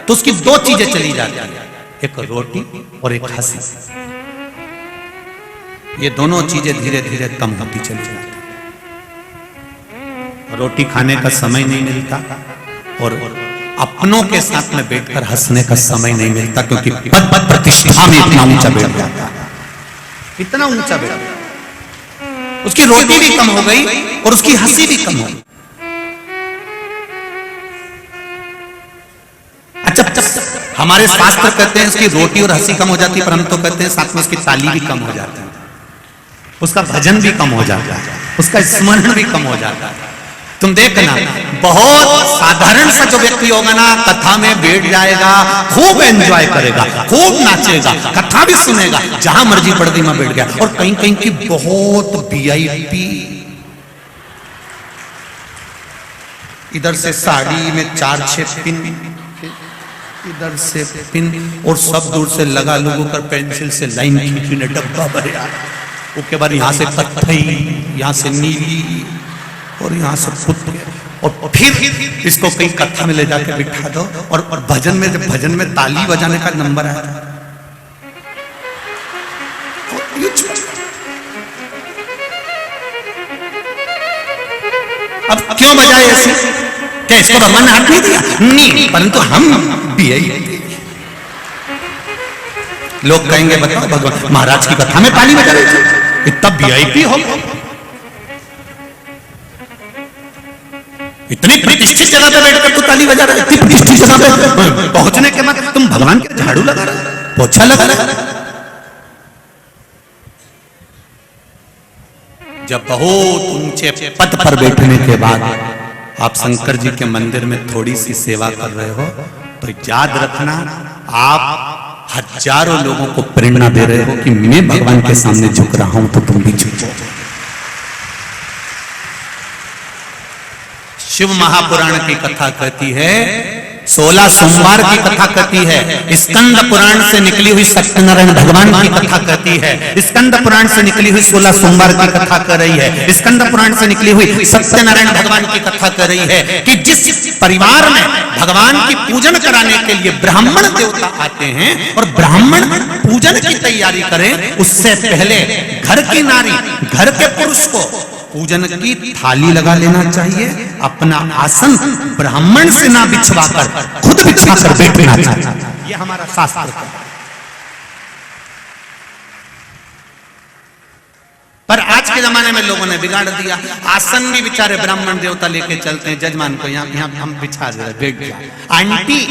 तो उसकी दो चीजें चली जाती है, एक रोटी और एक हंसी। ये दोनों चीजें धीरे धीरे कम होती चली जाती। रोटी खाने का समय नहीं मिलता और अपनों के साथ में बैठकर हंसने का समय नहीं मिलता, क्योंकि पद प्रतिष्ठा में इतना ऊंचा बैठ जाता है, इतना ऊंचा बैठ जाता, उसकी रोटी भी कम हो गई और उसकी हंसी भी कम हो गई। अच्छा, हमारे शास्त्र कहते हैं इसकी रोटी और हंसी कम हो जाती है, पर हम तो कहते हैं साथ में उसकी ताली भी कम हो जाती है, उसका भजन भी कम हो जाता है, उसका स्मरण भी कम हो जाता है। तुम देखना, बहुत साधारण सा जो व्यक्ति होगा ना, कथा में बैठ जाएगा, खूब एंजॉय करेगा, खूब नाचेगा, कथा भी सुनेगा, जहां मर्जी पर्दे में बैठ गया। और कहीं कहीं की बहुत वीआईपी, इधर से साड़ी में 4-6 पिन, इधर से पिन, और सब दूर से लगा लोगों कर पेंसिल से लाइन खींची ने डब्बा भरे, उसके बाद यहाँ से कत्थई, यहाँ से नीली, और यहाँ से पुत्र, और फिर इसको कहीं कथा में ले जाकर बिठा दो, और भजन में, जब भजन में ताली बजाने का नंबर आया, अब क्यों बजाए ऐसे? क्या इसको भगवान ने हाथ नहीं दिया? नहीं, परंतु हम भी यही, लोग कहेंगे बताओ भगवान महाराज की कथा में ताली बजा रहे थे, इतना वीआईपी हो, इतनी प्रतिष्ठित जगह पे बैठकर तू ताली बजा रहा है, इतनी प्रतिष्ठित जगह पे पहुंचने के बाद तुम भगवान के झाड़ू लगा रहे हो, पोछा लगा रहे हो। जब बहुत ऊंचे पद पर बैठने के बाद आप शंकर जी के मंदिर में थोड़ी सी सेवा कर रहे हो, तो याद रखना आप हजारों लोगों को प्रेरणा दे रहे हो कि मैं भगवान के सामने झुक रहा हूं, तो तुम भी झुको। शिव महापुराण की कथा कहती है, 16 सोमवार की कथा कहती है, स्कंद पुराण से निकली हुई सत्यनारायण भगवान की कथा कहती है, स्कंद पुराण से निकली हुई 16 सोमवार की कथा कर रही है, स्कंद पुराण से निकली हुई सत्यनारायण भगवान की कथा कर रही है कि जिस परिवार में भगवान की पूजन कराने के लिए ब्राह्मण देवता आते हैं और ब्राह्मण पूजन की तैयारी करें, उससे पहले घर की नारी, घर के पुरुष को पूजन की थाली लगा लेना चाहिए, अपना आसन ब्राह्मण से ना बिछवाकर खुद बिछवाकर बैठना चाहिए। ये हमारा शास्त्र है। पर आज के जमाने में लोगों ने बिगाड़ दिया, आसन भी बेचारे ब्राह्मण देवता लेके चलते हैं, जजमान को यहाँ हम बिछा दे, बैठ जाए आंटी,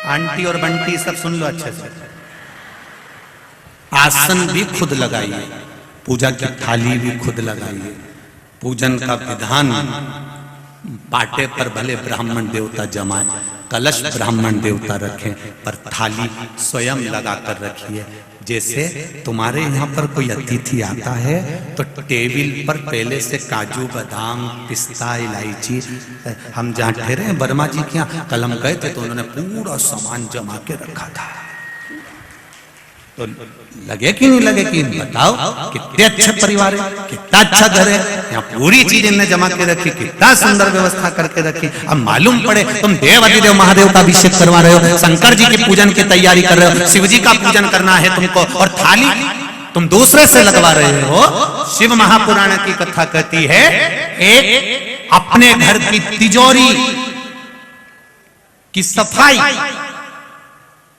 आंटी और बंटी सब सुन लो अच्छे से, आसन भी खुद लगाइए, पूजा की थाली भी खुद लगाइए, पूजन का विधान पाटे पर भले ब्राह्मण देवता जमाए, कलश ब्राह्मण देवता रखें, पर थाली स्वयं लगाकर रखिए। जैसे तुम्हारे यहाँ पर कोई अतिथि आता है तो टेबल पर पहले से काजू बादाम पिस्ता इलायची, हम जहाँ ठहरे हैं वर्मा जी के यहाँ, कल हम गए थे तो उन्होंने पूरा सामान जमा के रखा था, तो लगे कि नहीं लगे कि बताओ कितने अच्छे परिवार है, कितना अच्छा घर है, यहाँ पूरी चीज इन्हें जमा के रखी, कितना सुंदर व्यवस्था करके रखी। अब मालूम पड़े तुम देव अधिदेव महादेव का अभिषेक करवा रहे हो, शंकर जी के पूजन की तैयारी कर रहे हो, शिव जी का पूजन करना है तुमको, और थाली तुम दूसरे से लगवा रहे हो। शिव महापुराण की कथा कहती है, एक अपने घर की तिजोरी की सफाई,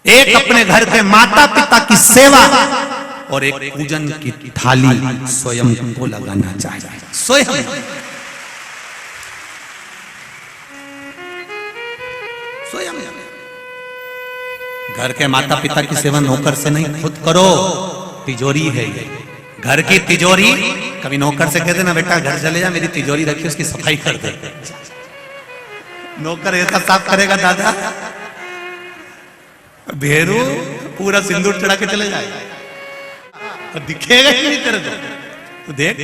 एक अपने घर के माता पिता की सेवा, और एक पूजन की थाली स्वयं को लगाना चाहिए। स्वयं स्वयं घर के माता पिता की सेवा नौकर से नहीं, खुद करो, तिजोरी है ये, घर की तिजोरी। कभी नौकर से कहते ना बेटा घर चले जा, मेरी तिजोरी रखी, उसकी सफाई कर दे, नौकर ऐसा साफ करेगा दादा, भेरू पूरा सिंदूर चढ़ा के चले जाएगा और दिखेगा ही नहीं तेरे को, तो देख।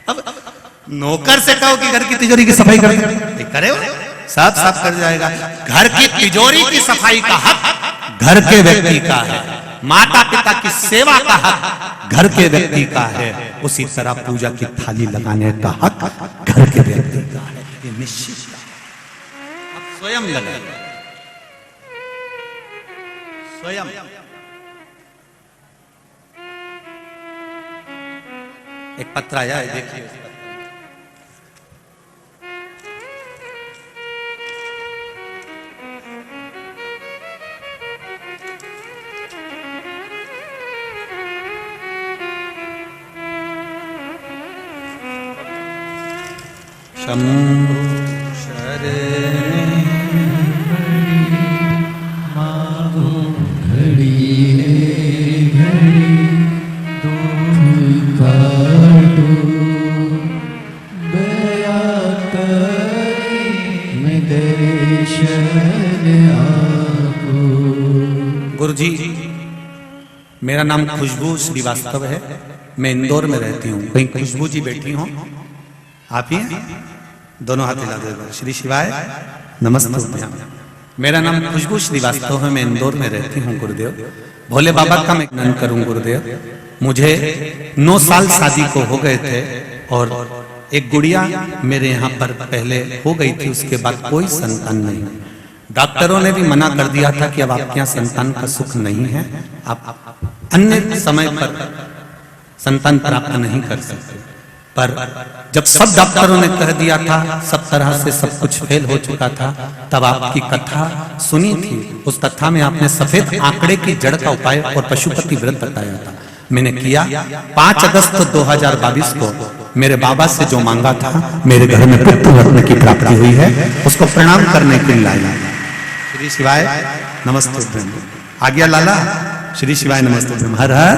अब नौकर से कहो कि घर की तिजोरी की सफाई कर दे, करे हो, साफ साफ कर जाएगा। घर की तिजोरी की सफाई का हक घर के व्यक्ति का है, माता पिता की सेवा का हक घर के व्यक्ति का है, उसी तरह पूजा की थाली लगाने का हक घर के व्यक्ति का है। ये निश्चित आप स्वयं लगाए, स्वयं। एक पत्र आया है, देखिए, शंभु शरणे मागो घड़ी दुख काटो दया करी मैं दर्शन आपको। गुरु जी, मेरा नाम खुशबू श्रीवास्तव है। मैं इंदौर में रहती हूँ। कहीं खुशबू जी बैठी हो? आप ही हैं? दोनों हाथ हिला दो। श्री शिवाय नमस्ते। मेरा नाम खुशबू श्रीवास्तव है। मैं इंदौर में रहती हूँ गुरुदेव। भोले बाबा का मैं नमन करूँ गुरुदेव। मुझे 9 साल शादी को हो गए थे और एक गुड़िया मेरे यहाँ पर पहले हो गई थी। उसके बाद कोई संतान नहीं। डॉक्टरों ने भी मना कर दिया था कि अब आपके यहाँ संतान का सुख नहीं है, आप अन्य समय पर संतान प्राप्त नहीं कर सकते। पर जब सब डॉक्टरों ने कह दिया था, सब तरह से सब कुछ फेल हो चुका था, तब आपकी कथा सुनी थी। उस कथा में आपने सफेद आंकड़े की जड़ का उपाय और पशुपति व्रत बताया था। मैंने किया। 5 अगस्त 2022 को मेरे बाबा से जो मांगा था, मेरे घर में पुत्र रत्न की प्राप्ति हुई है। उसको प्रणाम करने के लिए लाया। श्री शिवाय नमस्ते। आ गया लाला? श्री शिवाय नमस्ते। हर हर।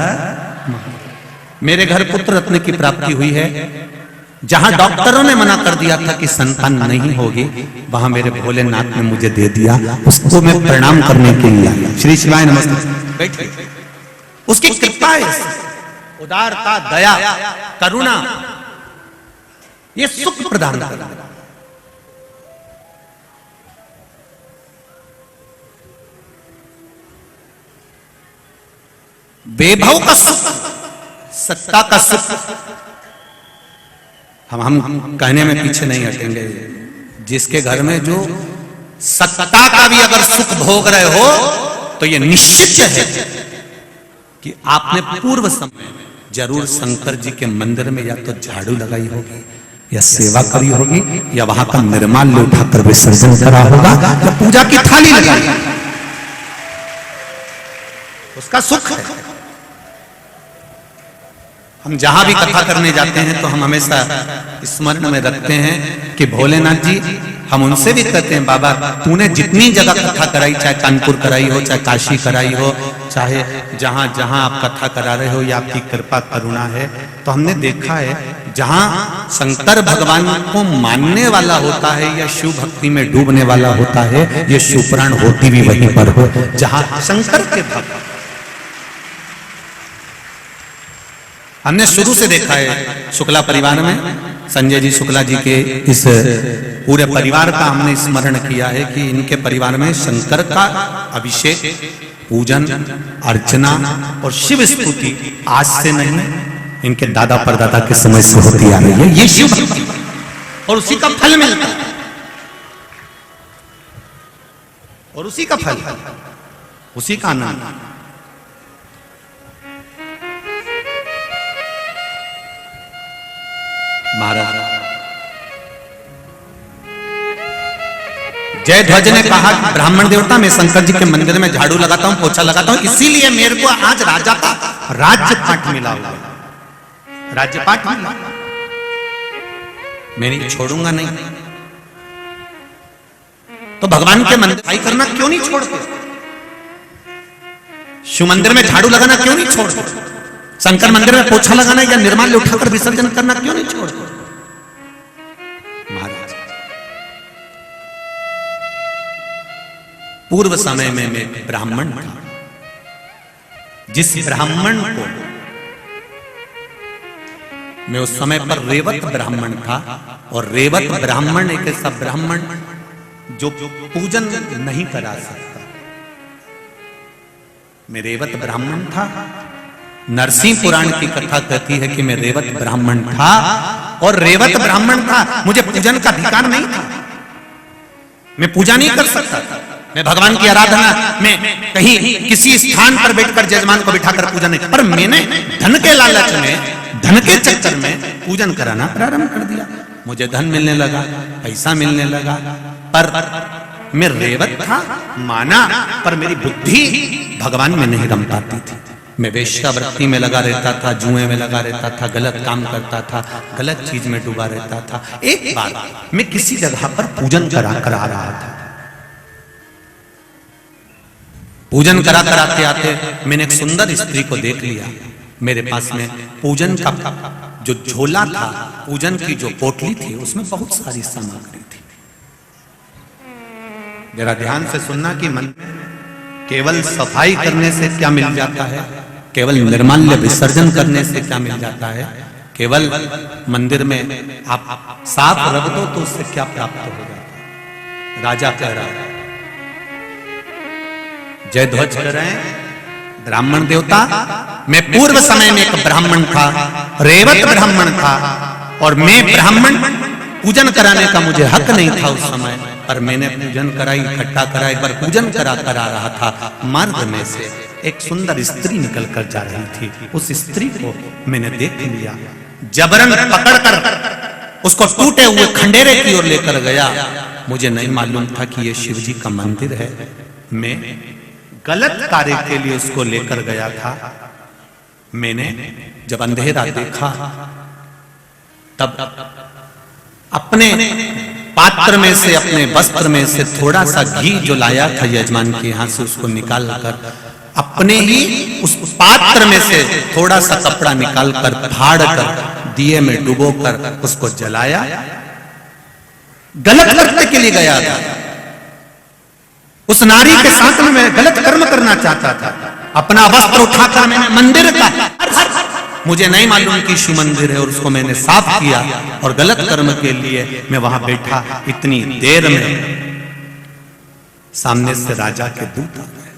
मेरे घर पुत्र रत्न की प्राप्ति हुई है। जहां डॉक्टरों ने मना कर दिया था कि संतान नहीं होगी, वहां मेरे भोलेनाथ ने मुझे दे दिया। उसको मैं प्रणाम करने के लिए आया। श्री शिवाय नमस्ते। बैठिए। उसकी कृपा है, उदारता, दया, करुणा, ये सुख प्रदान करता है। वैभव का सुख, सत्ता का सुख। हम कहने में पीछे नहीं हटेंगे। जिसके घर में जो सत्ता का भी अगर सुख भोग रहे हो, तो ये निश्चित है कि आपने पूर्व समय में जरूर शंकर जी के मंदिर में या तो झाड़ू लगाई होगी, या सेवा करी होगी, या वहां का निर्माल्य उठाकर विसर्जन करा होगा, या पूजा की थाली लगाई। उसका सुख है। हम जहां भी कथा करने जाते हैं तो हम हमेशा स्मरण में रखते हैं कि भोलेनाथ जी, हम उनसे भी कहते हैं, बाबा तूने जितनी जगह कथा कराई, चाहे कानपुर कराई हो, चाहे काशी कराई हो, चाहे जहां जहां आप कथा करा रहे हो, ये आपकी कृपा करुणा है। तो हमने देखा है, जहां शंकर भगवान को मानने वाला होता है या शिव भक्ति में डूबने वाला होता है, ये शिवपुराण होती भी वहीं पर हो जहां शंकर के भक्त। हमने शुरू से देखा है शुक्ला परिवार में, संजय जी शुक्ला जी के इस पूरे परिवार का हमने स्मरण किया है कि इनके परिवार में शंकर का अभिषेक, पूजन, अर्चना और शिव स्तुति आज से नहीं, इनके दादा परदादा के समय से होती आ रही है। ये शिव भक्ति और उसी का फल मिलता है, और उसी का फल, उसी का आनंद। महाराज जयध्वज ने कहा, ब्राह्मण देवता, मैं शंकर जी के मंदिर में झाड़ू लगाता हूं, पोछा लगाता हूं, इसीलिए मेरे को आज राजा का राज्यपाट मिला हुआ। राज्यपाट मिला, मैं नहीं छोड़ूंगा नहीं। तो भगवान के मंदिर सफाई करना क्यों नहीं छोड़ते? शिव मंदिर में झाड़ू लगाना क्यों नहीं छोड़ते? शंकर मंदिर में पोछा लगाना या निर्माल्य उठाकर विसर्जन करना क्यों नहीं छोड़ते? महाराज, पूर्व समय में मैं ब्राह्मण था। जिस ब्राह्मण को मैं उस समय पर रेवत ब्राह्मण था, और रेवत ब्राह्मण एक ऐसा ब्राह्मण जो पूजन नहीं करा सकता। मैं रेवत ब्राह्मण था। नरसिंह पुराण की कथा कहती है कि मैं रेवत ब्राह्मण था, और रेवत ब्राह्मण था, मुझे पूजन का अधिकार नहीं था। मैं पूजा नहीं कर सकता था। मैं भगवान की आराधना में कहीं किसी स्थान पर बैठकर जजमान को बिठाकर पूजा नहीं, पर मैंने धन के लालच में, धन के चक्कर में पूजन कराना प्रारंभ कर दिया। मुझे धन मिलने लगा, पैसा मिलने लगा, पर मैं रेवत था, माना, पर मेरी बुद्धि भगवान में नहीं रम पाती थी। मैं वेश्यावृत्ति में लगा रहता था, जुए में लगा रहता था, गलत काम करता था, गलत चीज में डूबा रहता था। एक बार मैं किसी जगह पर पूजन करा रहा था। पूजन करा कराते आते मैंने एक सुंदर स्त्री को देख लिया। मेरे पास में पूजन का जो झोला था, पूजन की जो पोटली थी, उसमें बहुत सारी सामग्री थी। जरा ध्यान से सुनना कि मन केवल सफाई करने से क्या मिल जाता है, केवल निर्माल्य विसर्जन करने से क्या मिल जाता है, केवल मंदिर में आप साफ रख दो तो उससे क्या प्राप्त हो जाता है। राजा कह रहा है, जयध्वज कह रहे हैं, ब्राह्मण देवता, मैं पूर्व समय में एक ब्राह्मण था, रेवत ब्राह्मण था, और मैं ब्राह्मण पूजन कराने का मुझे हक नहीं था उस समय, पर मैंने पूजन कराई, इकट्ठा करा। एक बार पूजन करा रहा था, मार्ग में से एक सुंदर स्त्री निकल कर जा रही थी। उस स्त्री को मैंने देख लिया, जबरन पकड़कर उसको टूटे हुए खंडेरे की ओर लेकर गया। मुझे नहीं मालूम था कि ये शिव जी का मंदिर है। मैं गलत कार्य के लिए उसको लेकर गया था। मैंने जब अंधेरा देखा, तब अपने पात्र में से, अपने वस्त्र में से थोड़ा सा घी जो लाया था यजमान के यहाँ से, उसको निकाल कर अपने ही उस पात्र में से थोड़ा सा कपड़ा निकाल कर फाड़ कर दिए में डुबो कर उसको जलाया। गलत करने के लिए गया था। उस नारी के साथ में मैं गलत कर्म करना चाहता था। अपना वस्त्र उठाकर मैंने मंदिर का, मुझे नहीं मालूम कि शिव मंदिर है, और उसको मैंने साफ किया और गलत कर्म के लिए मैं वहां बैठा। इतनी देर में सामने से राजा के दूत आ गए।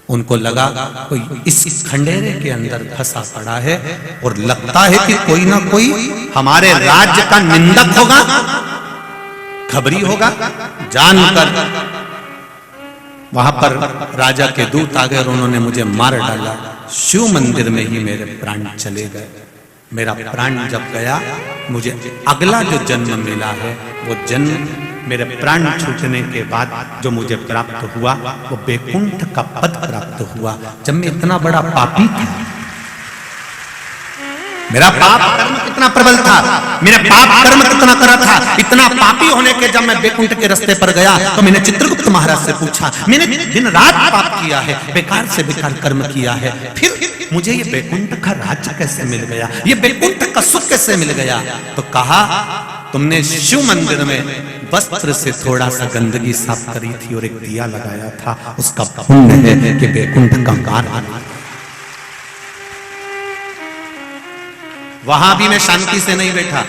उनको लगा कोई इस खंडेरे के अंदर फंसा पड़ा है, और लगता है कि कोई ना कोई हमारे राज्य का निंदक होगा, खबरी होगा। जानकर वहां पर राजा के दूत आ गए और उन्होंने मुझे मार डाला। शिव मंदिर में ही मेरे प्राण चले गए। मेरा प्राण जब गया, मुझे अगला जो जन्म मिला है, वो जन्म मेरे प्राण छूटने के बाद जो मुझे प्राप्त हुआ, वो बैकुंठ का पद प्राप्त हुआ। जब मैं इतना बड़ा पापी था, मेरा पाप कर्म कितना प्रबल था, मैंने पाप कर्म कितना करा था, इतना पापी होने के जब मैं बैकुंठ के रास्ते पर गया तो मैंने चित्रगुप्त महाराज से पूछा, मैंने दिन रात पाप किया है, बेकार से बेकार कर्म किया है, फिर मुझे ये बैकुंठ का राज्य कैसे मिल गया, ये बैकुंठ का सुख कैसे मिल गया? तो कहा, तुमने शिव मंदिर में वस्त्र से थोड़ा सा गंदगी साफ करी थी और एक दिया लगाया था, उसका पुण्य है कि बैकुंठ का मार्ग। वहां भी मैं शांति से नहीं बैठा।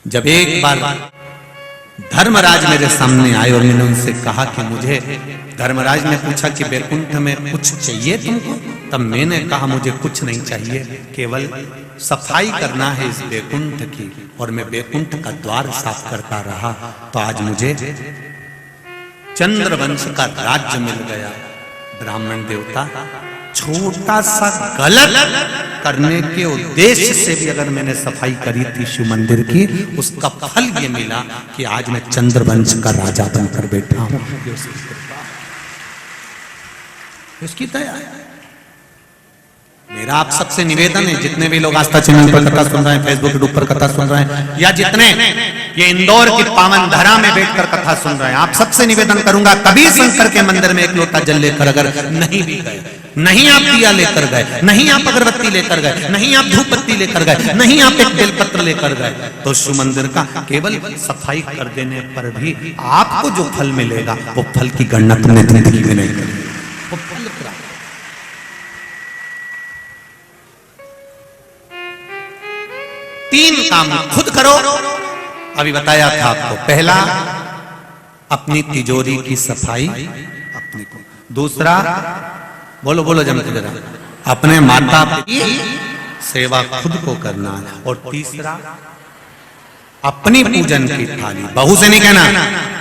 जब एक बार धर्मराज मेरे सामने आए और मैंने उनसे कहा कि मुझे, धर्मराज ने पूछा कि बैकुंठ में कुछ चाहिए तुमको? तब मैंने कहा मुझे कुछ नहीं चाहिए, केवल सफाई करना है इस बैकुंठ की। और मैं बैकुंठ का द्वार साफ करता रहा तो आज मुझे चंद्रवंश का राज्य मिल गया। ब्राह्मण देवता, छोटा सा गलत करने के उद्देश्य से भी अगर मैंने सफाई करी थी शिव मंदिर की, उसका फल ये मिला कि आज मैं चंद्रवंश का राजा बनकर बैठा हूं। उसकी दया है। मेरा आप सबसे निवेदन है, जितने भी लोग आस्था चैनल पर कथा सुन रहे हैं, फेसबुक के ऊपर कथा सुन रहे हैं, या जितने ये इंदौर की पावन धरा में बैठकर कथा सुन रहे हैं, आप सबसे निवेदन करूंगा, कभी शंकर के मंदिर में एक लोटा जल लेकर अगर नहीं भी गए, नहीं आप दिया लेकर गए, नहीं आप अगरबत्ती लेकर गए, नहीं आप धूप बत्ती लेकर गए, नहीं आप एक बेलपत्र लेकर गए, तो शिव मंदिर का केवल सफाई कर देने पर भी आपको जो फल मिलेगा, वो फल की गणना तुमने जिंदगी में नहीं करी। वो फल तीन काम खुद करो, अभी बताया था आपको। पहला, अपनी तिजोरी की सफाई अपने को। दूसरा, बोलो बोलो जमके जरा, अपने माता की सेवा खुद को करना। और तीसरा, अपनी पूजन की थाली, बहू से नहीं कहना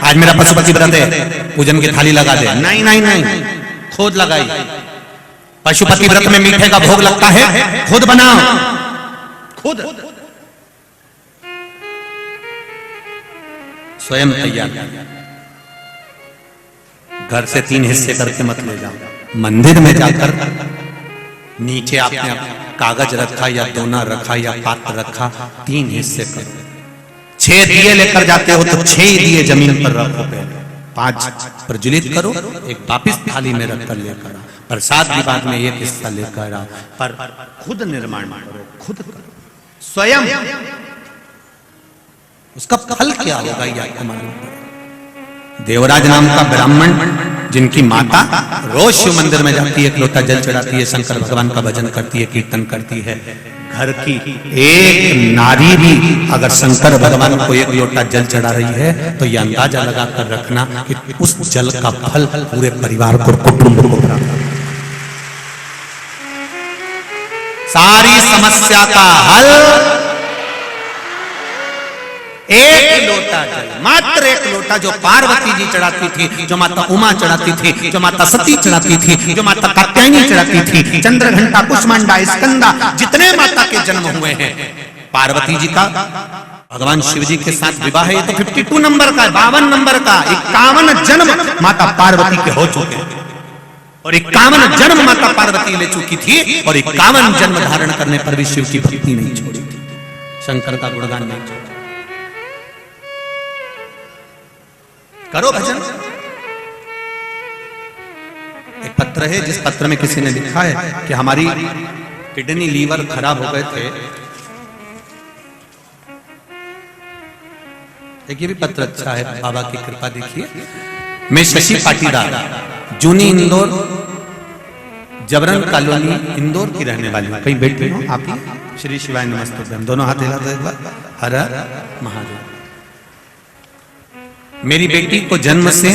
आज मेरा पशुपति व्रत है पूजन की थाली लगा दे, नहीं नहीं नहीं, खुद लगाई। पशुपति व्रत में मीठे का भोग लगता है, खुद बनाओ, खुद स्वयं तैयार। घर से 3 हिस्से करके मत ले जाओ, मंदिर में जाकर नीचे आपने कागज रखा या दोना रखा या पात्र रखा, 3 हिस्से करो। 6 दिए लेकर जाते हो तो 6 दिए जमीन पर रखो, पहले 5 प्रज्वलित करो, एक वापिस थाली में रखकर लेकर आओ। प्रसाद विभाग में 1 हिस्सा लेकर आओ, पर खुद निर्माण करो, खुद करो स्वयं। उसका फल क्या होगा ये आपको मालूम पड़ेगा। देवराज नाम का ब्राह्मण जिनकी माता रोज शिव मंदिर में जाती है, एक लोटा जल चढ़ाती है, शंकर भगवान का भजन करती है, कीर्तन करती है। घर की एक नारी भी अगर शंकर भगवान को 1 लोटा जल चढ़ा रही है तो यह अंदाजा लगाकर रखना कि उस जल का फल पूरे परिवार को, कुटुंब को प्राप्त होगा। सारी समस्या का हल 1 लोटा जल, मात्र 1 लोटा, जो पार्वती जी चढ़ाती थी, जो माता उमा चढ़ाती थी, जो माता सती चढ़ाती थी, जो माता कात्यायनी चढ़ाती थी, चंद्रघंटा, कुष्मांडा, स्कंदा, जितने माता के जन्म हुए हैं। पार्वती जी का भगवान शिव जी के साथ विवाह है, ये तो 52 नंबर का, 52 नंबर का, 51 जन्म माता पार्वती के हो चुके हैं। और 51 जन्म माता पार्वती ले चुकी थी, और 51 जन्म धारण करने पर भी शिव की भक्ति नहीं छोड़ी थी, शंकर का गुणगान नहीं छोड़ा। करो भजन। एक पत्र है जिस पत्र में किसी ने लिखा है कि हमारी किडनी लीवर खराब हो गए थे। एक ये भी पत्र अच्छा है, बाबा की कृपा देखिए। मैं शशि पाटीदार, जूनी इंदौर, जबरन कॉलोनी इंदौर की रहने वाली हूं। कहीं बैठे हो आप ही? श्री शिवाय नमस्ते, दोनों हाथ हिला दो एक बार। हर हर महादेव। मेरी बेटी को जन्म से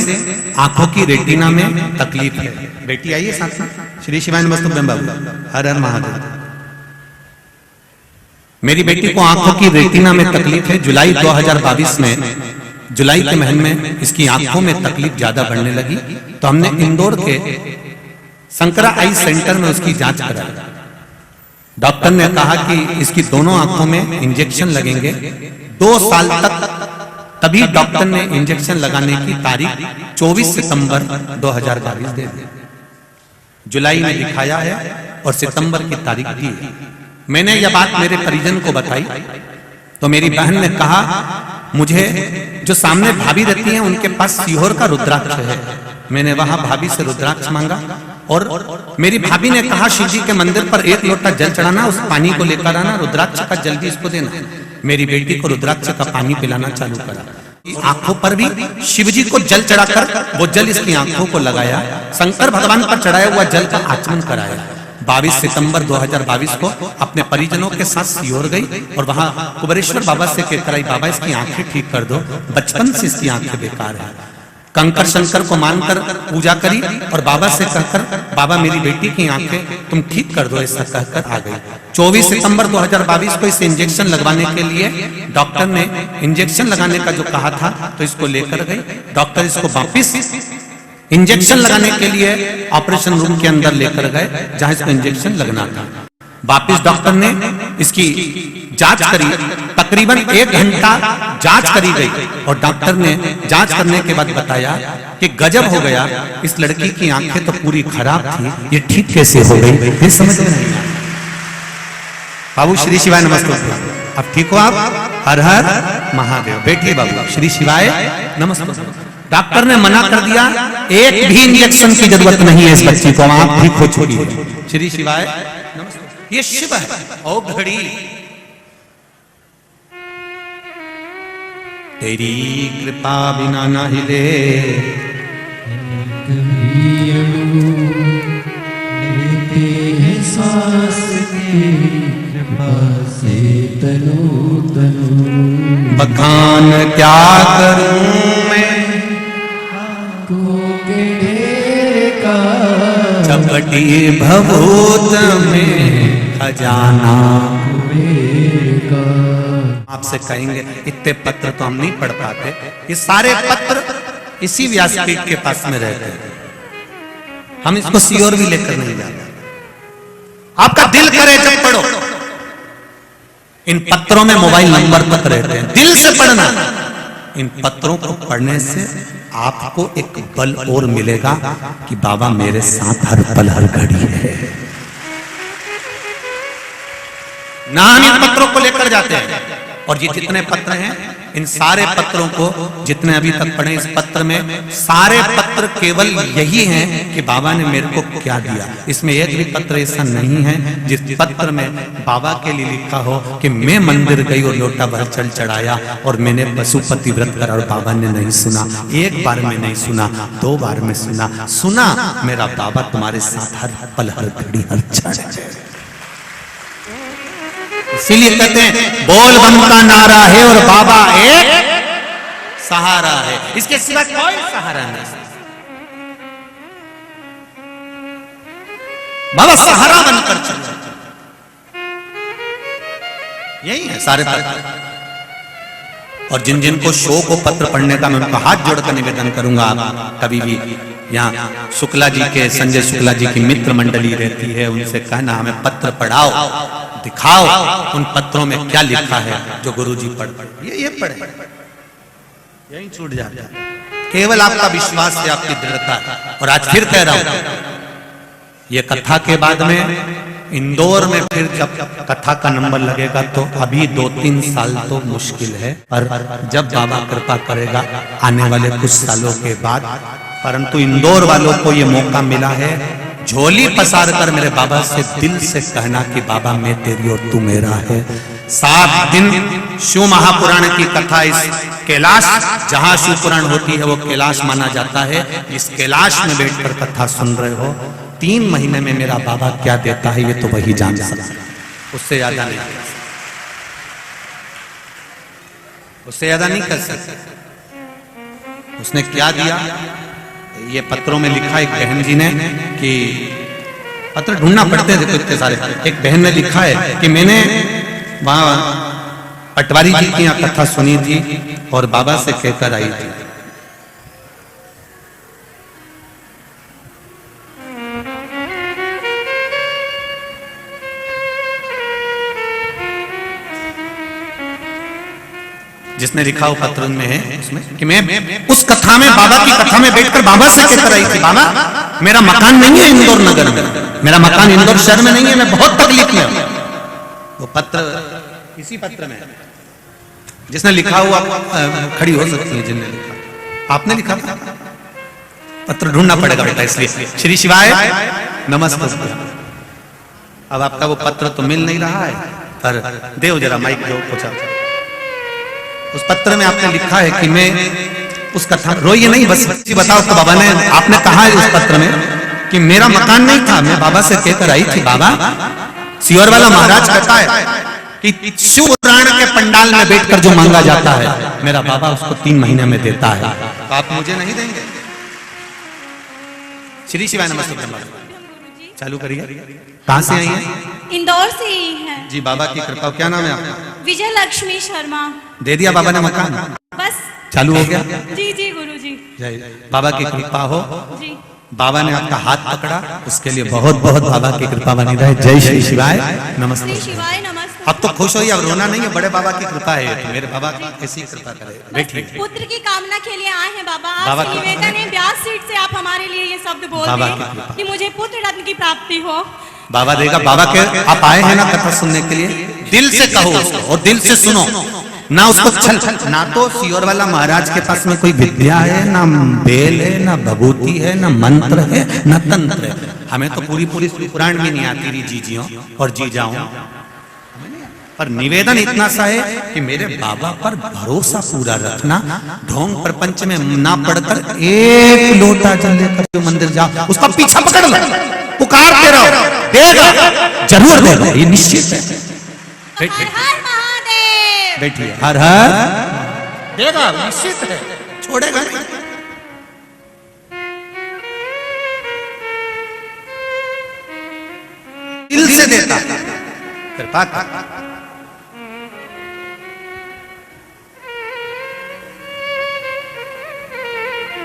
आंखों की रेटिना में तकलीफ है। बेटी आइए साथ में। श्री शिवाय नमस्ते बाबू, हर हर महादेव। मेरी बेटी को आंखों की रेटिना में तकलीफ है। जुलाई 2022 में, जुलाई के महीने में इसकी आंखों में तकलीफ ज्यादा बढ़ने लगी, तो हमने इंदौर के शंकरा आई सेंटर में उसकी जांच कराई। डॉक्टर ने कहा कि इसकी दोनों आंखों में इंजेक्शन लगेंगे 2 साल तक। तभी डॉक्टर ने इंजेक्शन लगाने की तारीख 24 सितंबर 2022 दे दी। जुलाई में दिखाया है और सितंबर की तारीख दी है। मैंने यह बात मेरे परिजन को बताई तो मेरी बहन ने कहा, मुझे जो सामने भाभी रहती हैं उनके पास सीहोर का रुद्राक्ष है। मैंने वहां भाभी से रुद्राक्ष मांगा और मेरी भाभी ने कहा, शिव जी के मंदिर पर 1 लोटा जल चढ़ाना, उस पानी को लेकर आना, रुद्राक्ष का जल भी इसको देना। मेरी बेटी को रुद्राक्ष का पानी पिलाना चालू करा। आंखों पर भी शिव जी को जल चढ़ाकर वो जल इसकी आंखों को लगाया। शंकर भगवान पर चढ़ाया हुआ जल का आचमन कराया। 22 सितंबर 2022 को अपने परिजनों के साथ सीहोर गई और वहां कुबेरेश्वर बाबा से कहकर आई, बाबा इसकी आंखें ठीक कर दो, बचपन से इसकी आंखें बेकार है। कंकर शंकर को मानकर पूजा करी और बाबा से कहकर, बाबा मेरी बेटी की आंखें तुम ठीक कर दो, ऐसा कहकर आ गई। 24 सितंबर 2022 को इसे इंजेक्शन लगवाने के लिए डॉक्टर ने इंजेक्शन लगाने का जो कहा था तो इसको लेकर गई। डॉक्टर इसको वापिस इंजेक्शन लगाने के लिए ऑपरेशन रूम के अंदर लेकर गए जहां इसको इंजेक्शन लगना था। वापिस डॉक्टर ने इसकी जांच करी, तकरीबन 1 घंटा जांच करी गई और डॉक्टर ने जांच करने के बाद बताया कि गजब हो गया, इस लड़की की आंखें तो पूरी खराब थी, ये ठीक कैसे हो गई, ये समझ में नहीं आया। बाबू श्री शिवाय नमस्ते, अब ठीक हो आप? हर हर महादेव। बैठिए बाबू, श्री शिवाय नमस्ते। डॉक्टर ने मना कर दिया, एक भी इंजेक्शन की जरूरत नहीं है इस बच्ची को, आप ठीक हो चुकी है। श्री शिवाय नमस्ते। ये शिव है। ओ घड़ी तेरी कृपा बिना ना हिले, लेते हैं सांस तेरी कृपा से तनु तनु। बखान क्या करूं मैं का चपटी भभूत में खजाना। का आपसे कहेंगे इतने पत्र तो हम नहीं पढ़ पाते, ये सारे पत्र इसी व्यासपीठ के पास में रहते हैं, हम इसको सीओर भी लेकर नहीं जाते। आपका दिल करे जब पढ़ो। इन पत्रों में मोबाइल नंबर तक रहते हैं, दिल से पढ़ना। इन पत्रों को पढ़ने से आपको एक बल और मिलेगा कि बाबा मेरे साथ हर पल हर घड़ी है। ना हम इन पत्रों को लेकर जाते हैं, और ये जितने पत्र हैं, इन सारे पत्रों को जितने अभी तक पढ़े, इस पत्र में सारे पत्र केवल यही हैं कि बाबा ने मेरे को क्या दिया। इसमें एक भी पत्र ऐसा नहीं है जिस पत्र में बाबा के लिए लिखा हो कि मैं मंदिर गई और लोटा भर जल चढ़ाया और मैंने पशुपति व्रत करा और बाबा ने नहीं सुना। एक बार में नहीं सुना, 2 बार में सुना मेरा बाबा तुम्हारे साथ हर पल हर घड़ी हर क्षण। इसीलिए कहते हैं बोल बम का नारा है और बाबा एक सहारा है, इसके सिवा कोई सहारा नहीं। बाबा सहारा बनकर चलो, यही है सारे पत्र। और जिन जिन को शौक हो पत्र पढ़ने का, मैं उनका हाथ जोड़कर निवेदन करूंगा, आप कभी भी यहाँ शुक्ला जी के, संजय शुक्ला जी की मित्र मंडली रहती है, उनसे कहना हमें पत्र पढ़ाओ, दिखाओ उन पत्रों में क्या लिखा है जो गुरुजी पढ़ ये पढ़े, यही छूट जाता है। केवल आपका विश्वास है, आपकी दृढ़ता है। और आज फिर कह रहा हूं, ये कथा के बाद में इंदौर में फिर जब कथा का नंबर लगेगा तो अभी 2-3 साल तो मुश्किल है, पर जब बाबा कृपा करेगा आने वाले कुछ सालों के बाद, परंतु इंदौर वालों को ये मौका मिला है, झोली पसार कर मेरे बाबा से दिल से कहना कि बाबा मैं तेरी और तू मेरा है। 7 दिन शिव महापुराण की कथा, इस कैलाश जहां शिव पुराण होती है वो कैलाश माना जाता है, इस कैलाश में बैठकर कथा सुन रहे हो। 3 महीने में मेरा बाबा क्या देता है ये तो वही जान सकता है, उससे ज्यादा नहीं, उससे ज्यादा नहीं कर सकते। उसने क्या दिया ये पत्रों में लिखा, एक बहन जी ने कि पत्र ढूंढना पड़ते थे इतने सारे, एक बहन ने लिखा है कि मैंने वहां पटवारी जी की यहाँ कथा सुनी थी और बाबा से कहकर आई थी। जिसने लिखा हो पत्र में है उसमें कि मैं उस कथा में, बाबा की कथा में बैठकर बाबा से कहकर आई थी, बाबा मेरा मकान नहीं है इंदौर नगर में, मेरा मकान इंदौर शहर में नहीं है, मैं बहुत तकलीफ में हूं। वो पत्र इसी पत्र में जिसने लिखा हुआ खड़ी हो सकती है, जिनने लिखा, आपने लिखा था। पत्र ढूंढना पड़ेगा बेटा, इसलिए श्री शिवाय नमस्ते। अब आपका वो पत्र तो मिल नहीं रहा है, पर देव जरा माइक दो पूछा। उस पत्र में आपने लिखा है कि मैं उस कथा, रोइए नहीं, बस बताओ तो बाबा ने, आपने कहा है उस पत्र में कि मेरा मकान नहीं था, मैं बाबा से कहकर आई थी, बाबा सियोर वाला महाराज कहता है कि शिव पुराण के पंडाल में बैठकर जो मांगा जाता है मेरा बाबा उसको 3 महीने में देता है, तो आप मुझे नहीं देंगे? श्री शिवाय नमस्ते। चालू करिए। कहाँ से आई हैं? इंदौर से ही है जी। बाबा की कृपा, क्या नाम है आपका? विजय लक्ष्मी शर्मा। दे दिया बाबा ने मकान? बस चालू हो गया? जी जी गुरुजी। बाबा की कृपा हो। जी। बाबा ने आपका हाथ पकड़ा, उसके लिए बहुत बहुत बाबा की कृपा बनी रहे। जय श्री शिवाय नमस्ते। श्री शिवाय नमस्ते। अब तो खुश होइए, अब रोना नहीं है, बड़े बाबा की कृपा है, तो मेरे बाबा ऐसी कृपा करे। बैठिए। पुत्र की कामना के लिए आए हैं बाबा, बाबा आपसे निवेदन है व्यास सीट से आप हमारे लिए ये शब्द बोल दें कि मुझे पुत्र रत्न की प्राप्ति हो। बाबा देगा। बाबा के आप आए हैं ना कथा सुनने के लिए, दिल से कहो उसको और दिल से सुनो ना, उसको छल ना तो सियोर वाला महाराज के पास में कोई विद्या है, ना बेल है, ना भभूति है, ना मंत्र है, ना तंत्र है। हमें तो पूरी पुराण भी नहीं आती रही जीजियों और जी जाऊं, पर निवेदन इतना सा है कि मेरे बाबा पर भरोसा पूरा रखना। ढोंग प्रपंच में ना पड़कर एक लोटा जल लेकर जो मंदिर जाओ, उसका पीछा पकड़ लो, पुकारते रहो, देगा, जरूर देगा, ये निश्चित है। हर हर महादेव। बैठिए। हर हर देगा, निश्चित है, छोड़ेगा नहीं। दिल से देता, कृपा कर।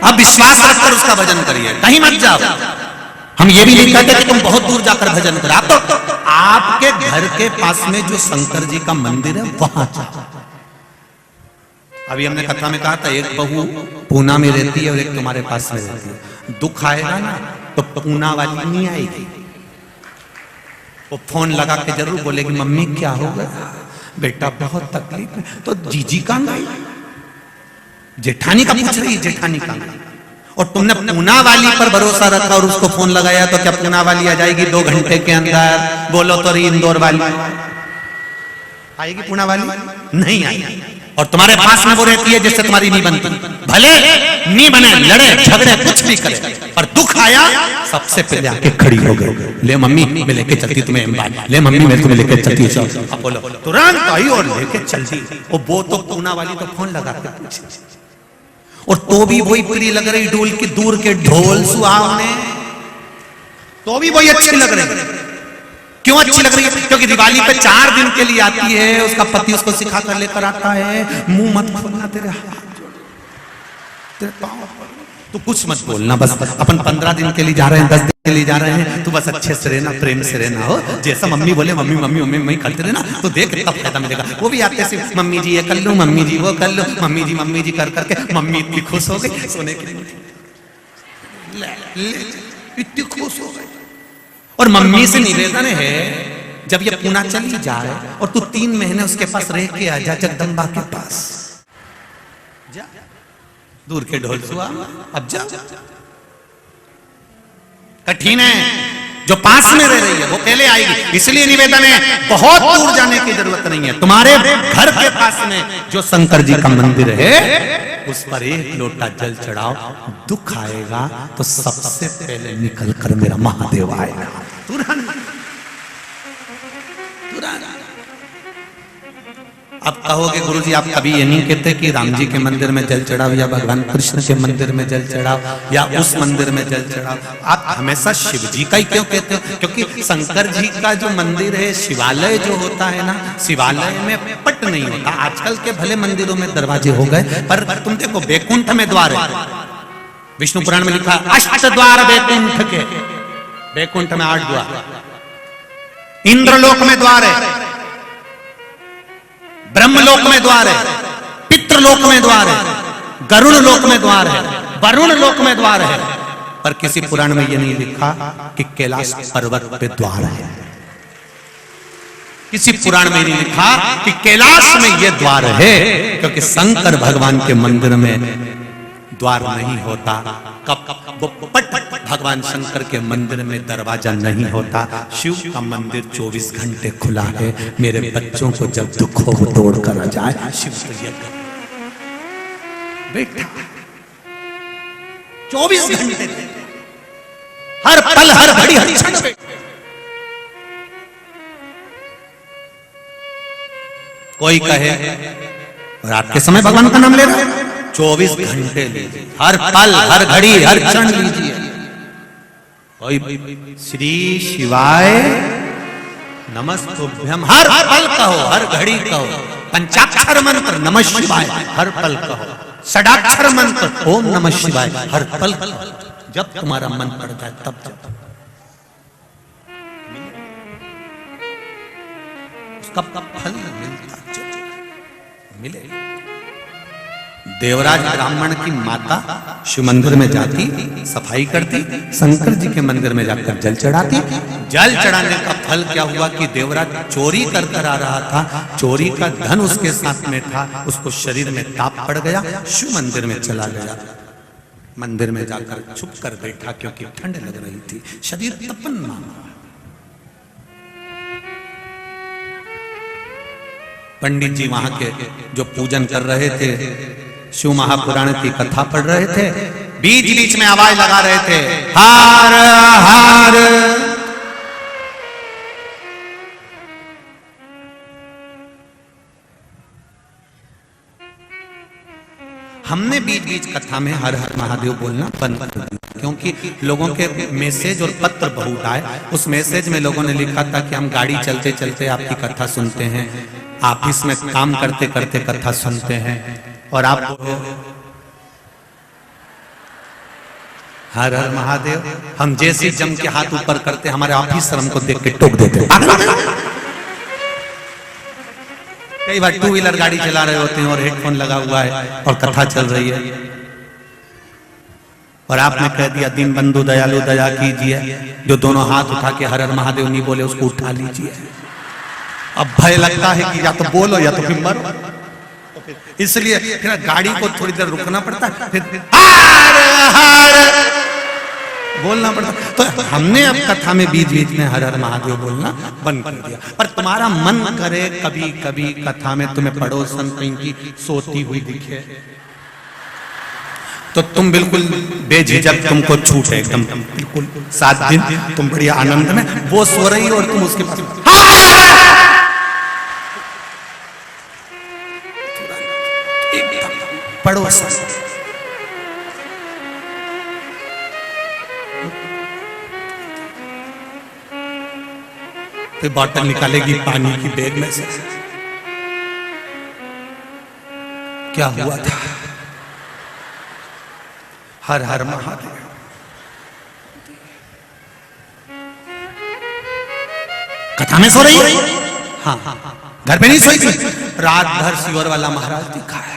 आप विश्वास रखकर उसका भजन करिए, कहीं मत जाओ। हम ये भी नहीं कहते कि तुम बहुत दूर जाकर भजन करो, आप तो आपके घर के पास में जो शंकर जी का मंदिर है वहां जाओ। अभी हमने कथा में कहा था एक बहू पूना में रहती है और एक तुम्हारे पास में रहती है। दुख आएगा ना तो पूना वाली नहीं आएगी, वो फोन लगा के जरूर बोलेगी मम्मी क्या हो गया बेटा, बहुत तकलीफ है। तो जीजी कहाँ गई, जेठानी का पूछ रही है, जेठानी कहाँ गई। और तुमने पूना वाली पर भरोसा रखा और उसको फोन लगाया, तो क्या पूना वाली आ जाएगी 2 घंटे के अंदर? बोलो तो रही इंदौर वाली आएगी, पूना वाली नहीं आएगी। और तुम्हारे पास में वो रहती है जिससे तुम्हारी नहीं बनती, भले नहीं बने, लड़े झगड़े कुछ भी करे, पर दुख आया सबसे पहले आके खड़ी हो गई, ले मम्मी मैं लेके चलती तुम्हें अंबानी, ले मम्मी मैं तुम्हें लेके चलती हूँ। बोलो तुरंत आई और लेके चलती। वो तो पूना वाली तो फोन लगा के पूछे, और तो भी वही प्रिय लग रही ढोल की दूर के ढोल सुहावने, तो भी वही अच्छी लग रही। क्यों अच्छी लग रही है? क्योंकि दिवाली पे 4 दिन के लिए आती है, उसका पति उसको सिखा कर लेकर आता है, मुंह मत खोलना, तेरे हाथ तेरे पाँव, तू कुछ मत बोलना, बस अपन 15 दिन के लिए जा रहे हैं, 10 दिन के लिए जा रहे हैं, तू बस अच्छे से रहना, प्रेम से रहना, हो जैसा मम्मी बोले मम्मी मम्मी मम्मी मम्मी करते रहना, तो देख तब फायदा मिलेगा। वो भी आते से मम्मी जी ये कर लो, मम्मी जी वो कर लो, मम्मी जी कर करके मम्मी इतनी खुश हो गई, सोने के लिए इतनी खुश हो गई। और मम्मी से निवेदन है जब ये पूना चली जाए और तू 3 महीने उसके पास रह के आ जा, जगदम्बा के पास जा, दूर के ढोल सुहा, अब जा। कठिन है, जो पास में रह रही है वो पहले आएगी, इसलिए निवेदन है बहुत दूर जाने की जरूरत नहीं है। तुम्हारे घर के पास में जो शंकर जी का मंदिर है उस पर 1 लोटा जल चढ़ाओ, दुख आएगा तो सबसे पहले निकल कर मेरा महादेव आएगा, तुरंत तुरंत। अब कहोगे गुरुजी आप कभी ये नहीं कहते कि राम जी के मंदिर में जल चढ़ाओ या भगवान कृष्ण के मंदिर में जल चढ़ाओ या उस मंदिर में जल चढ़ाओ, आप हमेशा शिव जी का ही क्यों कहते हो? क्योंकि शंकर जी का जो मंदिर है, शिवालय जो होता है ना, शिवालय में पट नहीं होता। आजकल के भले मंदिरों में दरवाजे हो गए, पर तुम देखो बैकुंठ में द्वार है, विष्णु पुराण में लिखा 8 द्वार बैकुंठ के, बैकुंठ में 8 द्वार, इंद्रलोक में द्वार है, ब्रह्मलोक में द्वार है, पितृलोक में द्वार है, गरुड़ लोक में द्वार है, वरुण लोक में द्वार है, पर किसी पुराण में यह नहीं लिखा कि कैलाश पर्वत पे द्वार है। किसी पुराण में नहीं लिखा कि कैलाश में यह द्वार है, क्योंकि शंकर भगवान के मंदिर में द्वार नहीं होता। कब भगवान शंकर के मंदिर में दरवाजा नहीं होता। शिव का मंदिर 24 घंटे खुला है। मेरे बच्चों को जब दुख हो वो तोड़ कर आ जाए, शिव तो ये बेटा 24 घंटे, हर पल हर घड़ी हर क्षण। कोई कहे रात के समय भगवान का नाम ले रहा है, 24 घंटे लीजिए, हर पल हर घड़ी हर क्षण लीजिए। कोई श्री शिवाय नमस्तुभ्यम हर पल कहो, हर घड़ी कहो। पंचाक्षर मंत्र नमः शिवाय हर पल कहो। षडाक्षर मंत्र ओम नमः शिवाय हर पल कहो। जब तुम्हारा मन पड़ता है तब जब उसका फल मिलता मिले। देवराज ब्राह्मण की माता शिव मंदिर में जाती, सफाई करती, शंकर जी के मंदिर में जाकर जल चढ़ाती। जल चढ़ाने का फल क्या हुआ कि देवराज चोरी कर कर आ रहा था, चोरी का धन उसके साथ में था, उसको शरीर में ताप पड़ गया, शिव मंदिर में चला गया। मंदिर में जाकर छुप कर बैठा क्योंकि ठंड लग रही थी, शरीर तपन मांगा। पंडित जी वहां के जो पूजन कर रहे थे, शिव महापुराण की कथा पढ़ रहे थे, बीच बीच में आवाज लगा रहे थे हार हार। हमने बीच बीच कथा में हर हर महादेव बोलना बंद कर दिया, क्योंकि लोगों के मैसेज और पत्र बहुत आए। उस मैसेज में लोगों ने लिखा था कि हम गाड़ी चलते चलते आपकी कथा सुनते हैं, ऑफिस में काम करते करते कथा सुनते हैं, और आप हर हर महादेव। हम जैसे जम के हाथ ऊपर करते, हमारे ऑफिसर हमको देख के टोक देते। कई बार टू व्हीलर गाड़ी चला रहे होते हैं और हेडफोन लगा हुआ है और कथा चल रही है, और आपने कह दिया दीन बंधु दयालु दया कीजिए, जो दोनों हाथ उठा के हर हर महादेव नहीं बोले उसको उठा लीजिए। अब भय लगता है कि या तो बोलो या तो फिर मरो, इसलिए फिर गाड़ी को थोड़ी देर रुकना पड़ता है, फिर हर हर बोलना पड़ता। तो हमने अब कथा में बीच बीच में हर हर महादेव बोलना बंद कर दिया। पर तुम्हारा मन करे कभी कभी कथा में तुम्हें पड़ोसन कहीं की सोती हुई दिखे तो तुम बिल्कुल बेझिझक, तुमको छूट है एकदम, बिल्कुल 7 दिन तुम बढ़िया आनंद में, वो सो रही हो और तुम उसके पास पड़ोसन। फिर बॉटल निकालेगी पानी की बैग में से, क्या हुआ था? हर हर महादेव। कथा में सो रही? हाँ, घर पे नहीं सोई थी, रात भर सियोर वाला महाराज दिखा है।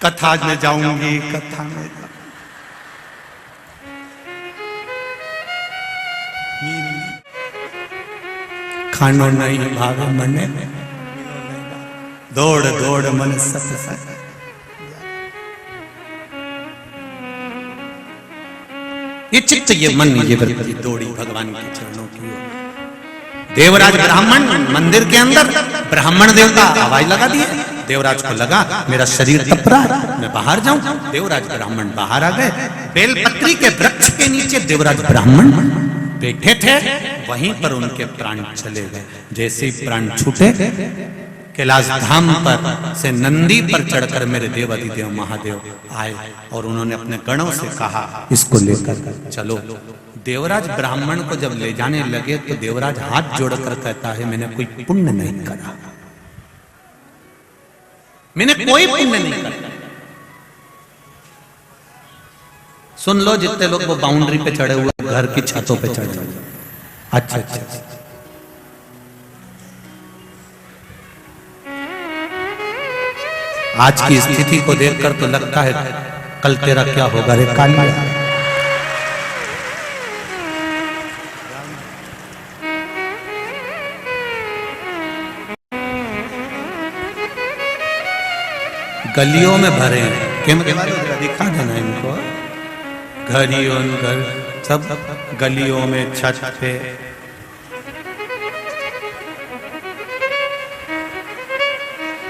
कथा में जाऊंगी, कथा में खानो नहीं भावे मने, दौड़ दौड़ मन सत्संग। ये चित्त ये मन ये वृत्ति दौड़ी भगवान के चरणों की ओर। देवराज ब्राह्मण मंदिर के अंदर, ब्राह्मण देवता आवाज लगा दिए। देवराज को लगा मेरा शरीर तप रहा है, मैं बाहर जाऊं। देवराज ब्राह्मण बाहर आ गए। बेलपत्री के वृक्ष के नीचे देवराज ब्राह्मण बैठे थे, वहीं पर उनके प्राण चले गए। जैसे ही प्राण छूटे, कैलाश धाम पर से नंदी पर चढ़कर मेरे देवाधिदेव महादेव आए और उन्होंने अपने गणों से कहा इसको लेकर चलो। देवराज ब्राह्मण को जब ले जाने लगे तो देवराज हाथ जोड़कर कहता है मैंने कोई पुण्य नहीं करा, मैंने कोई पुण्य नहीं करा। सुन लो जितने लोग वो बाउंड्री पे चढ़े हुए, घर की छतों पे चढ़े हुए, अच्छा अच्छा, आज की स्थिति को देखकर तो लगता है कल तेरा क्या होगा रे कालिया। गलियों में भरे हैं, कैमरे वाले दिखा देना इनको, घरियों घर सब गलियों में, छत पे,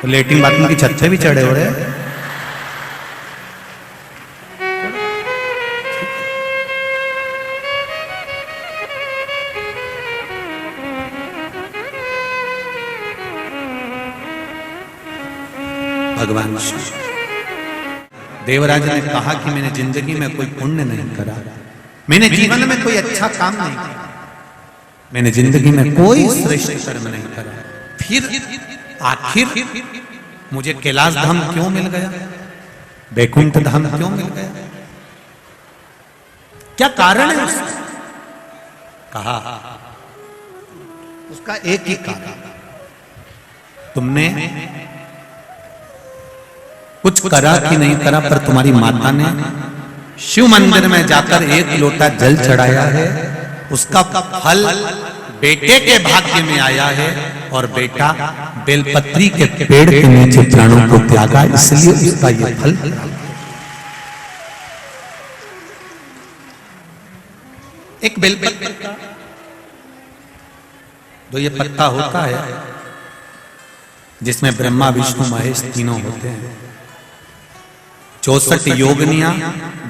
लेटिंग बाथरूम की छत से भी चढ़े हो रहे। भगवान देवराज ने कहा कि मैंने जिंदगी में कोई पुण्य नहीं करा, मैंने जीवन में कोई अच्छा काम नहीं किया, मैंने जिंदगी में कोई श्रेष्ठ कर्म नहीं करा, फिर आखिर मुझे कैलाश धाम क्यों मिल गया, वैकुंठ धाम क्यों मिल गया, क्या कारण है उसका? कहा उसका एक ही कारण, तुमने कुछ करा कि नहीं करा, पर तुम्हारी माता ने शिव मंदिर में जाकर 1 लोटा जल चढ़ाया है, उसका फल बेटे के भाग्य में आया है, और बेटा बेलपत्री के पेड़ के नीचे प्राणों को त्यागा, इसलिए उसका ये फल। एक बेलपत्र का जो ये पत्ता होता है, जिसमें ब्रह्मा विष्णु महेश तीनों होते हैं, 64 योगनियां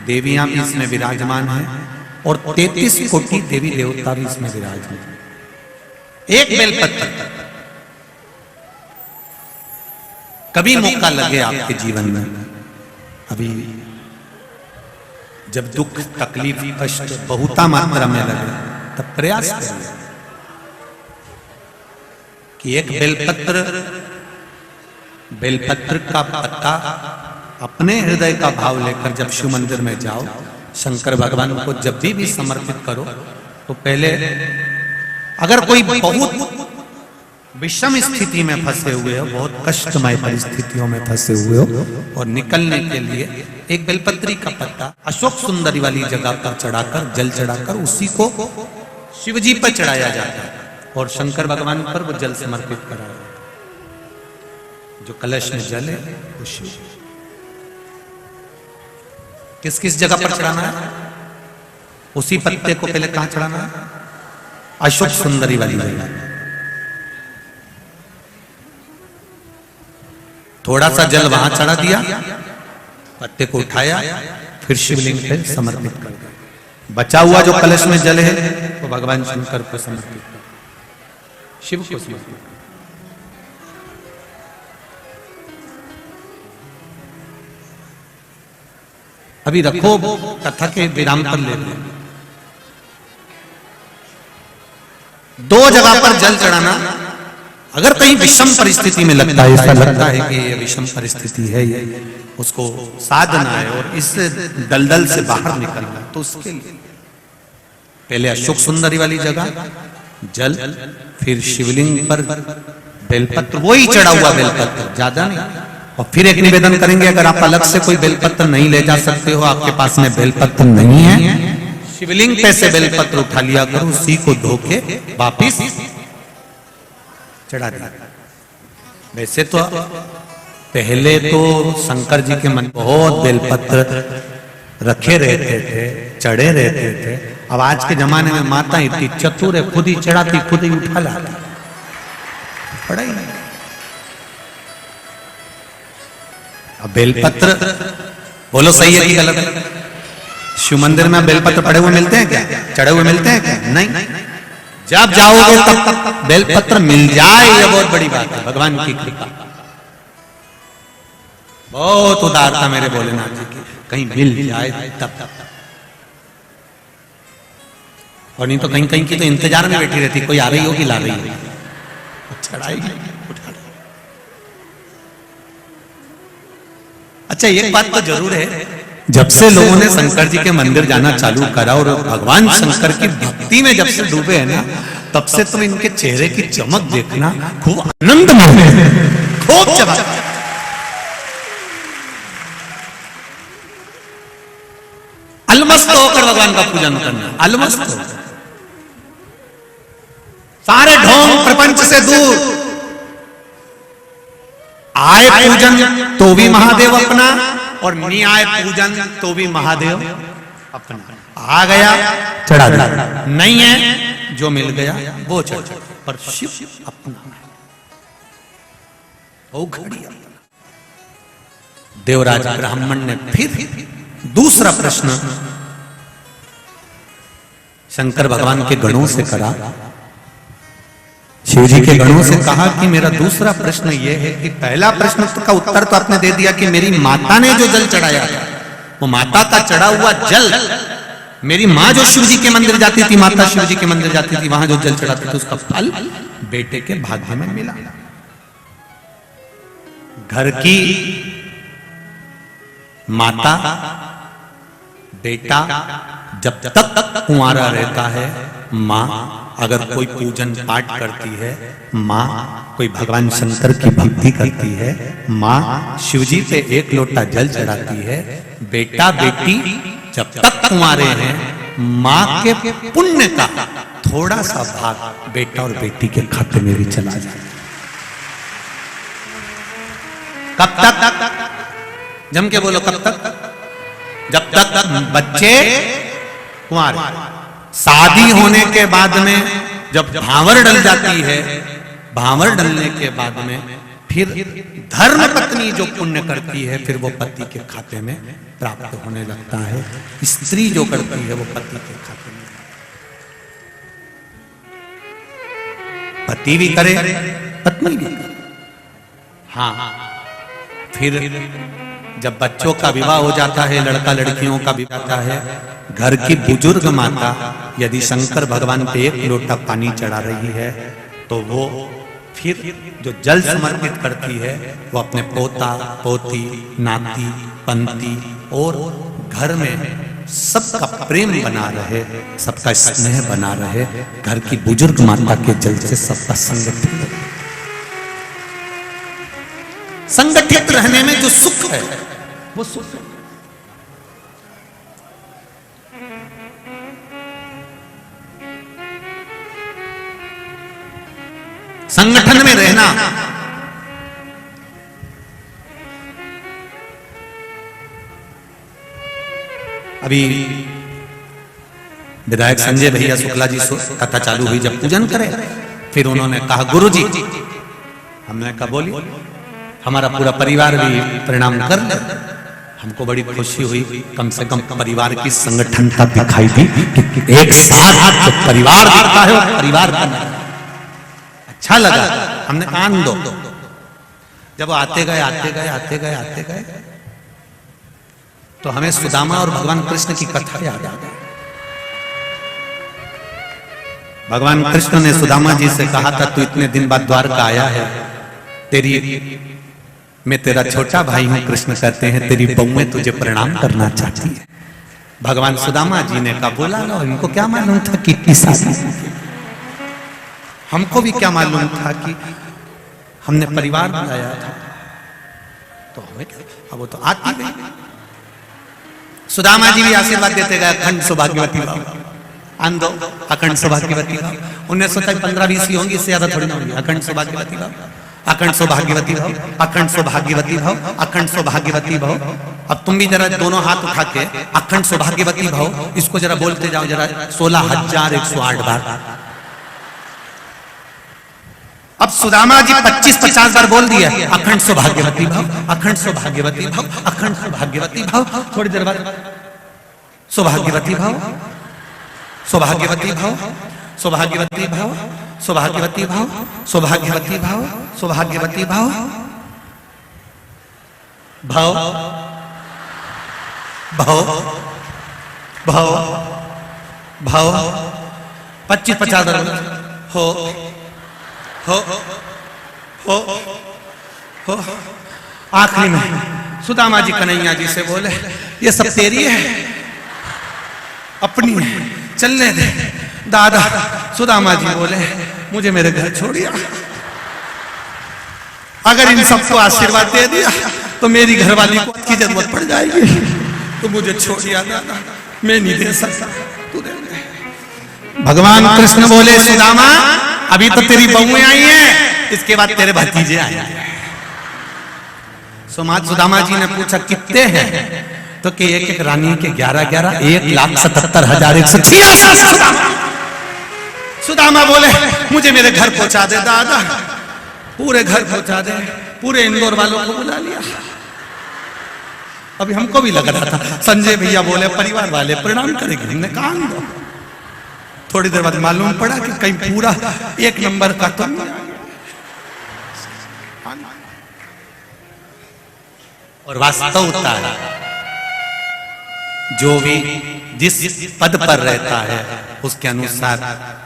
देवियां भी इसमें विराजमान हैं, और 33 कोटि देवी देवता भी इसमें विराजमान हैं। एक बेलपत्र, कभी मौका लगे आपके जीवन में, अभी जब दुख तकलीफ कष्ट बहुता मात्रा में लगे, तब प्रयास करिए कि एक बेलपत्र का पत्ता अपने हृदय का भाव लेकर जब शिव मंदिर में जाओ, शंकर भगवान को जब भी समर्पित करो, तो पहले अगर कोई बहुत विषम स्थिति में फंसे हुए हो, बहुत कष्टमय परिस्थितियों में फंसे हुए हो, और निकलने के लिए एक बेलपत्री का पत्ता अशोक सुंदरी वाली जगह पर चढ़ाकर, जल चढ़ाकर उसी को शिव जी पर चढ़ाया जाता है और शंकर भगवान पर वो जल समर्पित करा जाता है। जो कलश में जल है वो शिव। किस किस जगह पर चढ़ाना है? उसी पत्ते को पहले कहां चढ़ाना है? अशोक सुंदरी वाली जगह। थोड़ा सा जल वहां चढ़ा दिया, पत्ते को उठाया, फिर शिवलिंग पे समर्पित कर दिया। बचा हुआ जो कलश में जल है वो भगवान शंकर को समर्पित कर, शिव को समर्पित कर। अभी रखो, कथा के विराम पर ले लो। दो जगह पर जल चढ़ाना, अगर कहीं विषम परिस्थिति में लगता है, ऐसा लगता है कि ये विषम परिस्थिति है, ये उसको साधना है और इस दलदल से बाहर निकलना, तो उसके लिए पहले अशोक सुंदरी वाली जगह जल, फिर शिवलिंग पर बेलपत्र, वही चढ़ा हुआ बेलपत्र, ज्यादा नहीं। और फिर एक निवेदन करेंगे, अगर आप अलग से कोई बेलपत्र नहीं ले जा सकते हो, आपके पास में बेलपत्र नहीं है, शिवलिंग पे से बेलपत्र उठा लिया करो, उसी को धो के वापिस चढ़ा दिया। वैसे तो पहले तो शंकर जी के मन बहुत बेलपत्र रखे रहते थे, चढ़े रहते थे। अब आज के जमाने में माता इतनी चतुर है, खुद ही चढ़ाती, खुद ही उठा लाती, पड़ा ही नहीं। अब बेलपत्र बोलो सही है कि गलत है? शिव मंदिर में बेलपत्र पड़े हुए मिलते हैं क्या? चढ़े हुए मिलते हैं क्या? नहीं। जब जाओगे तब बेलपत्र मिल जाए, ये बहुत बड़ी बात है, भगवान की कृपा। बहुत उदारता मेरे भोलेनाथ जी की, कहीं मिल जाए तब। और नहीं तो कहीं कहीं की तो इंतजार में बैठी रहती, कोई आ रही होगी, ला रही होगी, चढ़ाएगी, उठा लो। अच्छा, एक बात तो जरूर है, जब से लोगों ने शंकर जी के मंदिर जाना चालू करा और भगवान शंकर की भक्ति में जब से डूबे हैं ना, तब से तो इनके चेहरे की चमक देखना खूब आनंदमय है, खूब चमक। अलमस्त होकर भगवान का पूजन करना, अलमस्त होकर, सारे ढोंग प्रपंच से दूर। आए पूजन तो भी महादेव अपना, और नहीं आए पूजन तो भी महादेव अपना। आ गया चढ़ा दिया, नहीं है जो मिल गया वो चढ़ा, पर शिव अपना, वो घड़ी अपना। देवराज ब्राह्मण ने फिर दूसरा प्रश्न शंकर भगवान के गणों से करा। शिव जी के गणों से कहा कि मेरा दूसरा प्रश्न यह है कि पहला प्रश्न का उत्तर तो आपने दे दिया कि मेरी माता ने जो जल चढ़ाया, वो माता का चढ़ा हुआ जल, मेरी माँ जो शिव जी के मंदिर जाती थी, माता शिव जी के मंदिर जाती थी, वहां जो जल चढ़ाती थी, उसका फल बेटे के भाग्य में मिला। घर की माता बेटा जब तक कुंवारा रहता है, माँ अगर कोई पूजन पाठ करती है, माँ कोई भगवान शंकर की भक्ति करती है, माँ शिवजी पे एक लोटा जल चढ़ाती है, बेटा बेटी जब तक कुंवारे हैं, माँ के पुण्य का थोड़ा सा भाग बेटा और बेटी के खाते में भी चला जाए। कब तक? जम के बोलो, कब तक? जब तक बच्चे कुंवारे। शादी होने के बाद में जब भांवर डल जाती है, भांवर डलने के बाद में फिर धर्म पत्नी जो पुण्य करती है, फिर वो पति के खाते में प्राप्त होने लगता है। स्त्री जो करती है वो पति के खाते में, पति भी करे पत्नी भी करे। हाँ, फिर जब बच्चों का विवाह हो जाता है, लड़का लड़कियों का विवाह होता है, घर की बुजुर्ग माता यदि शंकर भगवान पे एक लोटा पानी चढ़ा रही है, तो वो फिर जो जल समर्पित करती है, वो अपने पोता पोती, नाती पंती और घर में सबका प्रेम बना रहे, सबका स्नेह बना रहे, घर की बुजुर्ग माता के जल से सबका संग संगठित रहने में जो सुख है वो सुख है। संगठन में रहना अभी विधायक संजय भैया शुक्ला जी कथा चालू हुई, जब पूजन करे फिर उन्होंने कहा गुरुजी, हमने कहा बोली, हमारा पूरा परिवार भी प्रणाम कर ले। हमको बड़ी खुशी हुई, कम से कम परिवार की संगठनता दिखाई दी कि एक साथ जो परिवार दिखता है वो परिवार का नहीं। अच्छा लगा, हमने कान दो। जब आते गए तो हमें सुदामा और भगवान कृष्ण की कथा याद आ गई। भगवान कृष्ण ने सुदामा जी से कहा था, तू इतने दिन बाद द्वारका आया है, मैं तेरा छोटा भाई हूं। कृष्ण कहते हैं तेरी बहू तुझे प्रणाम करना चाहती है। भगवान सुदामा जी ने कहा बोला लो, इनको क्या मालूम था कि शादी, हमको भी क्या मालूम था कि हमने परिवार बुलाया था, तो हमें अब वो तो आती गई। सुदामा जी भी आशीर्वाद देते गए, अखंड सौभाग्यवती भाव, आंदो अखंड सौभाग्यवती भाव। उन्हें सोचा 15-20 ही होंगी, इससे ज्यादा थोड़ी ना होंगी। अखंड सौभाग्यवती भाव, अखंड सौभाग्यवती भाव, अखंड सौभाग्यवती भाव, अखंड सौभाग्यवती भाव। अब तुम भी जरा दोनों हाथ उठा के अखंड सौभाग्यवती भाव इसको जरा बोलते जाओ, जरा 16,108 बार। अब सुदामा जी 25-50 बार बोल दिया, अखंड सौभाग्यवती भाव, अखंड सौभाग्यवती भाव, अखंड सौभाग्यवती भाव। थोड़ी देर बाद सौभाग्यवती भाव, सौभाग्यवती भाव, सौभाग्यवती भाव, सौभाग्यवती भाव, सौभाग्यवती भाव, सौभाग्यवती भाव, भाव भाव भाव भाव 25-50 बार हो हो हो हो। आखिरी में सुदामा जी कन्हैया जी से बोले, ये सब तेरी है, अपनी है, चलने दे। दादा सुदामा जी बोले, मुझे मेरे घर छोड़िया, अगर इन सबको आशीर्वाद दे दिया तो मेरी घरवाली को की जरूरत पड़ जाएगी, तो मुझे छोड़िया दादा, मैं नहीं दे सकता, तू दे दे। भगवान कृष्ण बोले, सुदामा अभी तो तेरी बहुएं आई हैं, इसके बाद तेरे भतीजे आएंगे। सुदामा जी ने पूछा कितने हैं, तो कि एक रानी के 11-11, 1,77,186। सुदामा बोले, मुझे मेरे घर पहुंचा दे दादा, पूरे घर पहुंचा दे। पूरे इंदौर वालों को बुला लिया। अभी हमको भी लग रहा था, संजय भैया बोले परिवार वाले प्रणाम करेंगे, हमने कान दो। थोड़ी देर बाद मालूम पड़ा कि कहीं पूरा 1 नंबर का तो और वास्तवता है, जो भी जिस पद पर रहता है उसके अनुसार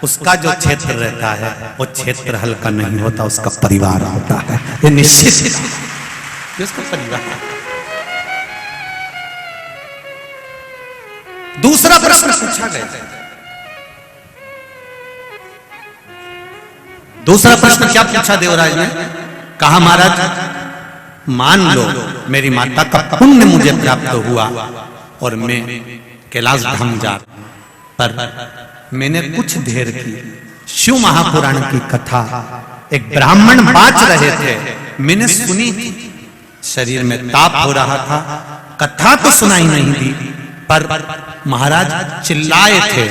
उसका जो क्षेत्र रहता है वो क्षेत्र हल्का नहीं होता, उसका परिवार होता है, ये निश्चित है, उसका परिवार। दूसरा प्रश्न पूछा गया, दूसरा प्रश्न क्या पूछा देवराज ने? कहा महाराज मान लो मेरी माता का पुण्य मुझे प्राप्त हुआ और मैं कैलाश धाम जा, पर मैंने कुछ देर की शिव महापुराण की कथा एक ब्राह्मण बाँच रहे थे, मैंने सुनी थी, शरीर में ताप हो रहा था, कथा तो सुनाई नहीं दी, पर महाराज चिल्लाए थे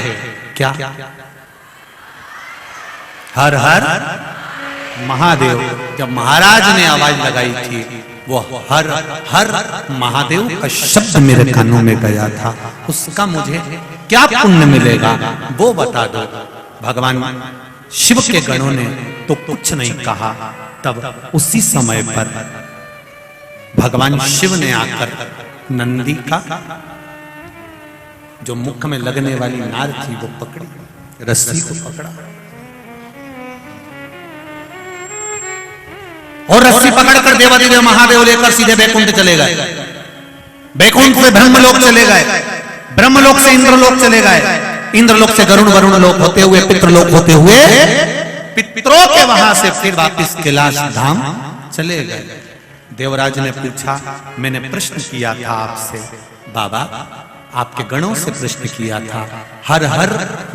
क्या? हर हर महादेव। जब महाराज ने आवाज लगाई थी वो हर हर महादेव का शब्द मेरे कानों में गया था, उसका मुझे क्या पुण्य मिलेगा वो बता दो। भगवान शिव के गणों ने तो कुछ नहीं कहा। तब उसी समय पर भगवान शिव ने आकर नंदी का जो मुख में लगने वाली नार थी वो पकड़ी, रस्सी को पकड़ा और रस्सी पकड़कर देवादिदेव महादेव लेकर सीधे बैकुंठ चले गए। बैकुंठ से ब्रह्मलोक चले गए, ब्रह्मलोक से इंद्रलोक चले गए, इंद्रलोक से गरुण वरुण लोक होते हुए पितृलोक होते हुए पितरों के वहां से फिर वापिस कैलाश धाम चले गए। देवराज ने पूछा, मैंने प्रश्न किया था आपसे बाबा, आपके गणों से प्रश्न किया था, हर हर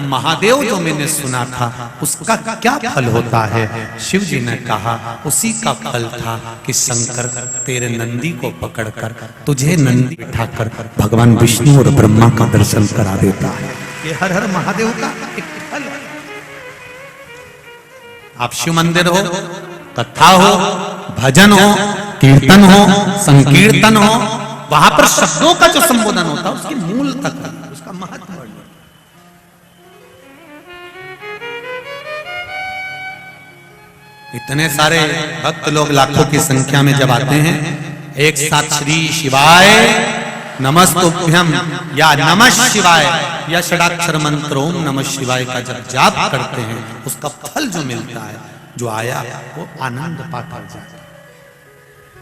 महादेव जो मैंने सुना था उसका क्या फल होता है? शिव जी ने कहा, उसी का फल था कि शंकर तेरे नंदी को पकड़कर तुझे नंदी बिठाकर भगवान विष्णु और ब्रह्मा का दर्शन करा देता है। ये हर हर महादेव का एक फल है। आप शिव मंदिर हो, कथा हो, भजन हो, कीर्तन हो, संकीर्तन हो, वहां पर शब्दों का जो संबोधन होता है उसकी मूल तक उसका महत्व है। इतने सारे भक्त लोग लाखों की संख्या में जब आते हैं, एक साथ श्री शिवाय नमस्तुभ्यम या नमः शिवाय या षडाक्षर मंत्र ओम नमः शिवाय का जब जाप करते हैं, उसका फल जो मिलता है, जो आया वो आनंद पाकर जाता है।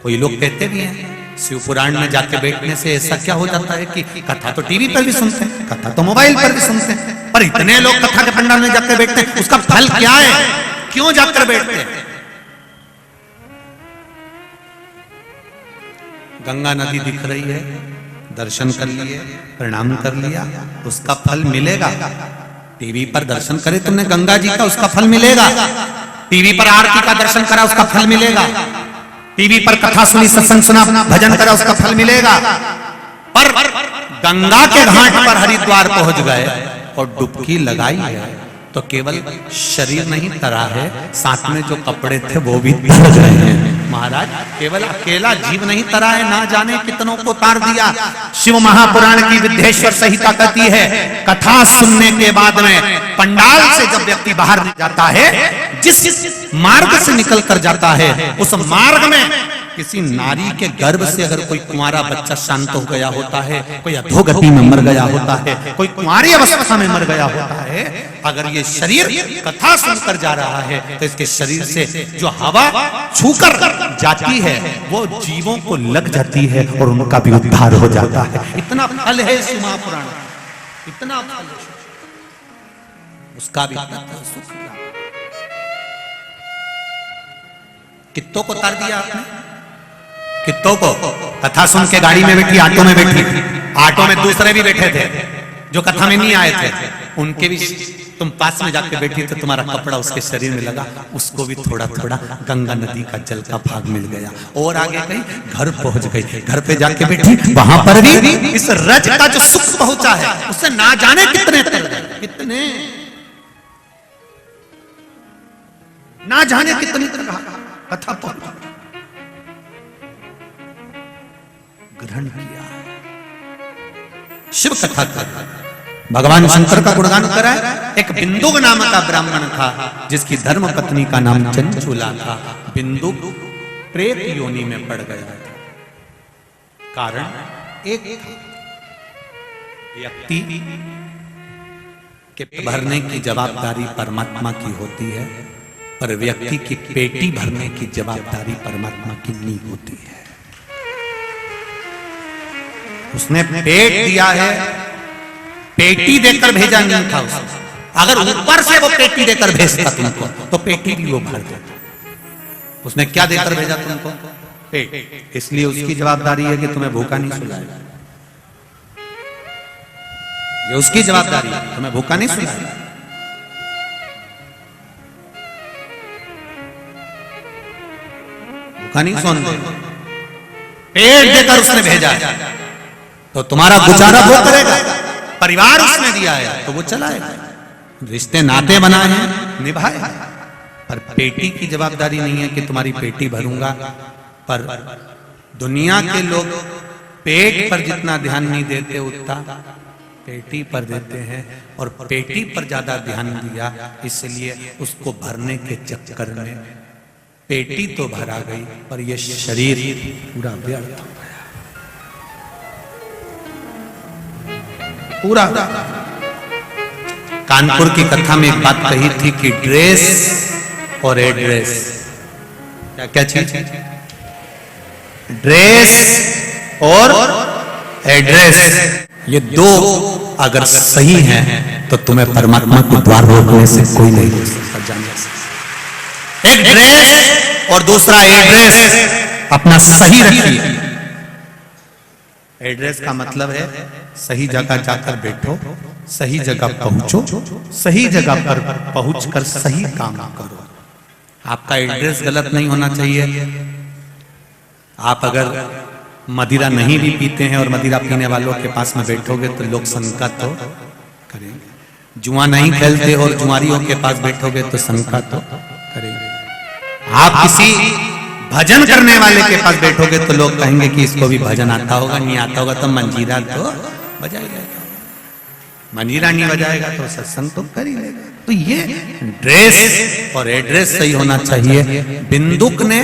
कोई लोग कहते भी हैं शिव पुराण में जाके बैठने से ऐसा क्या हो जाता है कि कथा तो टीवी पर भी सुनते हैं, कथा तो मोबाइल पर भी सुनते हैं, पर इतने लोग कथा के पंडाल में जाकर बैठते हैं, उसका फल क्या है? क्यों जाकर बैठते हैं? गंगा नदी दिख रही है, दर्शन कर लिए, प्रणाम कर लिया, उसका फल मिलेगा। टीवी पर दर्शन करे तुमने गंगा जी का, उसका फल मिलेगा। टीवी पर आरती का दर्शन करा, उसका फल मिलेगा। टीवी पर कथा सुनी, सत्संग सुना, भजन करा, उसका फल मिलेगा। पर गंगा के घाट पर हरिद्वार पहुंच गए और डुबकी लगाई है तो केवल शरीर नहीं तरा है, साथ में जो कपड़े थे वो भी तर गए हैं। महाराज, केवल अकेला जीव नहीं तरा है, ना जाने कितनों को तार दिया। शिव महापुराण की विद्येश्वर संहिता कहती है, कथा सुनने के बाद में पंडाल से जब व्यक्ति बाहर जाता है, जिस मार्ग से निकल कर जाता है, उस मार्ग में किसी नारी के गर्भ से अगर कोई कुंवारा बच्चा शांत हो गया होता है, कोई अधोगति में मर गया होता है, कोई कुंवारी अवस्था में मर गया होता है, अगर ये शरीर कथा सुनकर जा रहा है तो इसके शरीर से जो हवा छूकर जाती है वो जीवों को लग जाती है और उनका भी उद्धार हो जाता है। इतना फल है शिव महापुराण, इतना फल है, उसका भी सुख। कित्तों को तार दिया आपने, कित्तों को। कथा सुन के गाड़ी में बैठी, ऑटो में बैठी, ऑटो में दूसरे भी बैठे थे जो कथा में नहीं आए थे, उनके भी तुम पास में जाके बैठी तो तुम्हारा कपड़ा उसके शरीर में लगा, उसको भी थोड़ा थोड़ा गंगा नदी का जल का भाग मिल गया। और आगे गई, घर पहुंच गई, घर पे जाके बैठी, वहां पर भी इस रज का जो सुख पहुंचा है उससे ना जाने कितने कितने ना जाने कितनी कथा पहुंच ग्रहण किया। शिव कथा कर भगवान शंकर का गुणगान करा। एक बिंदुक नाम का ब्राह्मण था जिसकी धर्म पत्नी का नाम चंचूला था। बिंदुक प्रेत योनि में पड़ गया था। कारण एक था, व्यक्ति के भरने की जवाबदारी परमात्मा की होती है, पर व्यक्ति की पेटी भरने की जवाबदारी परमात्मा की नहीं होती है। उसने पेट दिया है, पेटी देकर भेजा नहीं था उसने। अगर ऊपर से वो पेटी देकर भेजता तुमको तो पेटी भी वो भर देता। उसने क्या देकर भेजा तुमको? पेट। इसलिए उसकी जवाबदारी है कि तुम्हें भूखा नहीं सुलाएगा। ये उसकी जवाबदारी है, तुम्हें भूखा नहीं सुलाएगा। भूखा नहीं सोने देगा, पेट देकर उसने भेजा तो तुम्हारा गुजारा वो करेगा। परिवार उसने दिया है तो वो चलाएगा, रिश्ते नाते बनाए हैं निभाए, पर पेटी की जवाबदारी नहीं है कि तुम्हारी पेटी भरूंगा। पर दुनिया के लोग पेट पर जितना ध्यान नहीं देते उतना पेटी पर देते हैं, और पेटी पर ज्यादा ध्यान दिया इसलिए उसको भरने के चक्कर में पेटी तो भरा गई पर यह शरीर पूरा व्यर्थ हो गया। पूरा कानपुर की कथा में एक बात कही थी कि ड्रेस और एड्रेस, क्या क्या चीज? ड्रेस और एड्रेस, ये दो अगर सही हैं तो तुम्हें परमात्मा के द्वार रोकने से कोई नहीं रोक सकता। एक ड्रेस और दूसरा एड्रेस, अपना सही रखिए। एड्रेस का मतलब है सही जगह जाकर बैठो, सही जगह पहुंचो, सही जगह पर पहुंचकर सही काम करो। आपका एड्रेस गलत नहीं होना चाहिए। आप अगर मदिरा नहीं भी पीते हैं और मदिरा पीने वालों के पास में बैठोगे तो लोग शंका तो करेंगे। जुआ नहीं खेलते और जुआरियों के पास बैठोगे तो शंका तो करेंगे। आप किसी भजन करने वाले के पास बैठोगे तो लोग कहेंगे कि इसको भी भजन आता होगा, नहीं आता होगा तो मंजीरा तो बजाएगा, मंजीरा नहीं बजाएगा तो सत्संग तो कर ही लेगा। तो ये ड्रेस और एड्रेस सही होना चाहिए। बिंदुक ने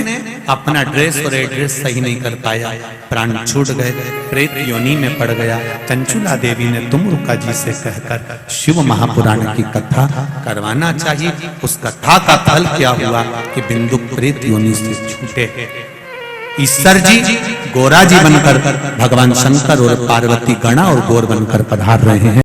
अपना ड्रेस और एड्रेस सही नहीं कर पाया, प्राण छूट गए, प्रेत योनि में पड़ गया। चंचुला देवी ने तुमरुका जी से कहकर शिव महापुराण की कथा करवाना चाहिए। उस कथा का फल क्या हुआ कि बिंदुक प्रेत योनि से छूटे। ईश्वर जी गोरा जी बनकर भगवान शंकर और पार्वती गणा और गौर बनकर पधार रहे हैं।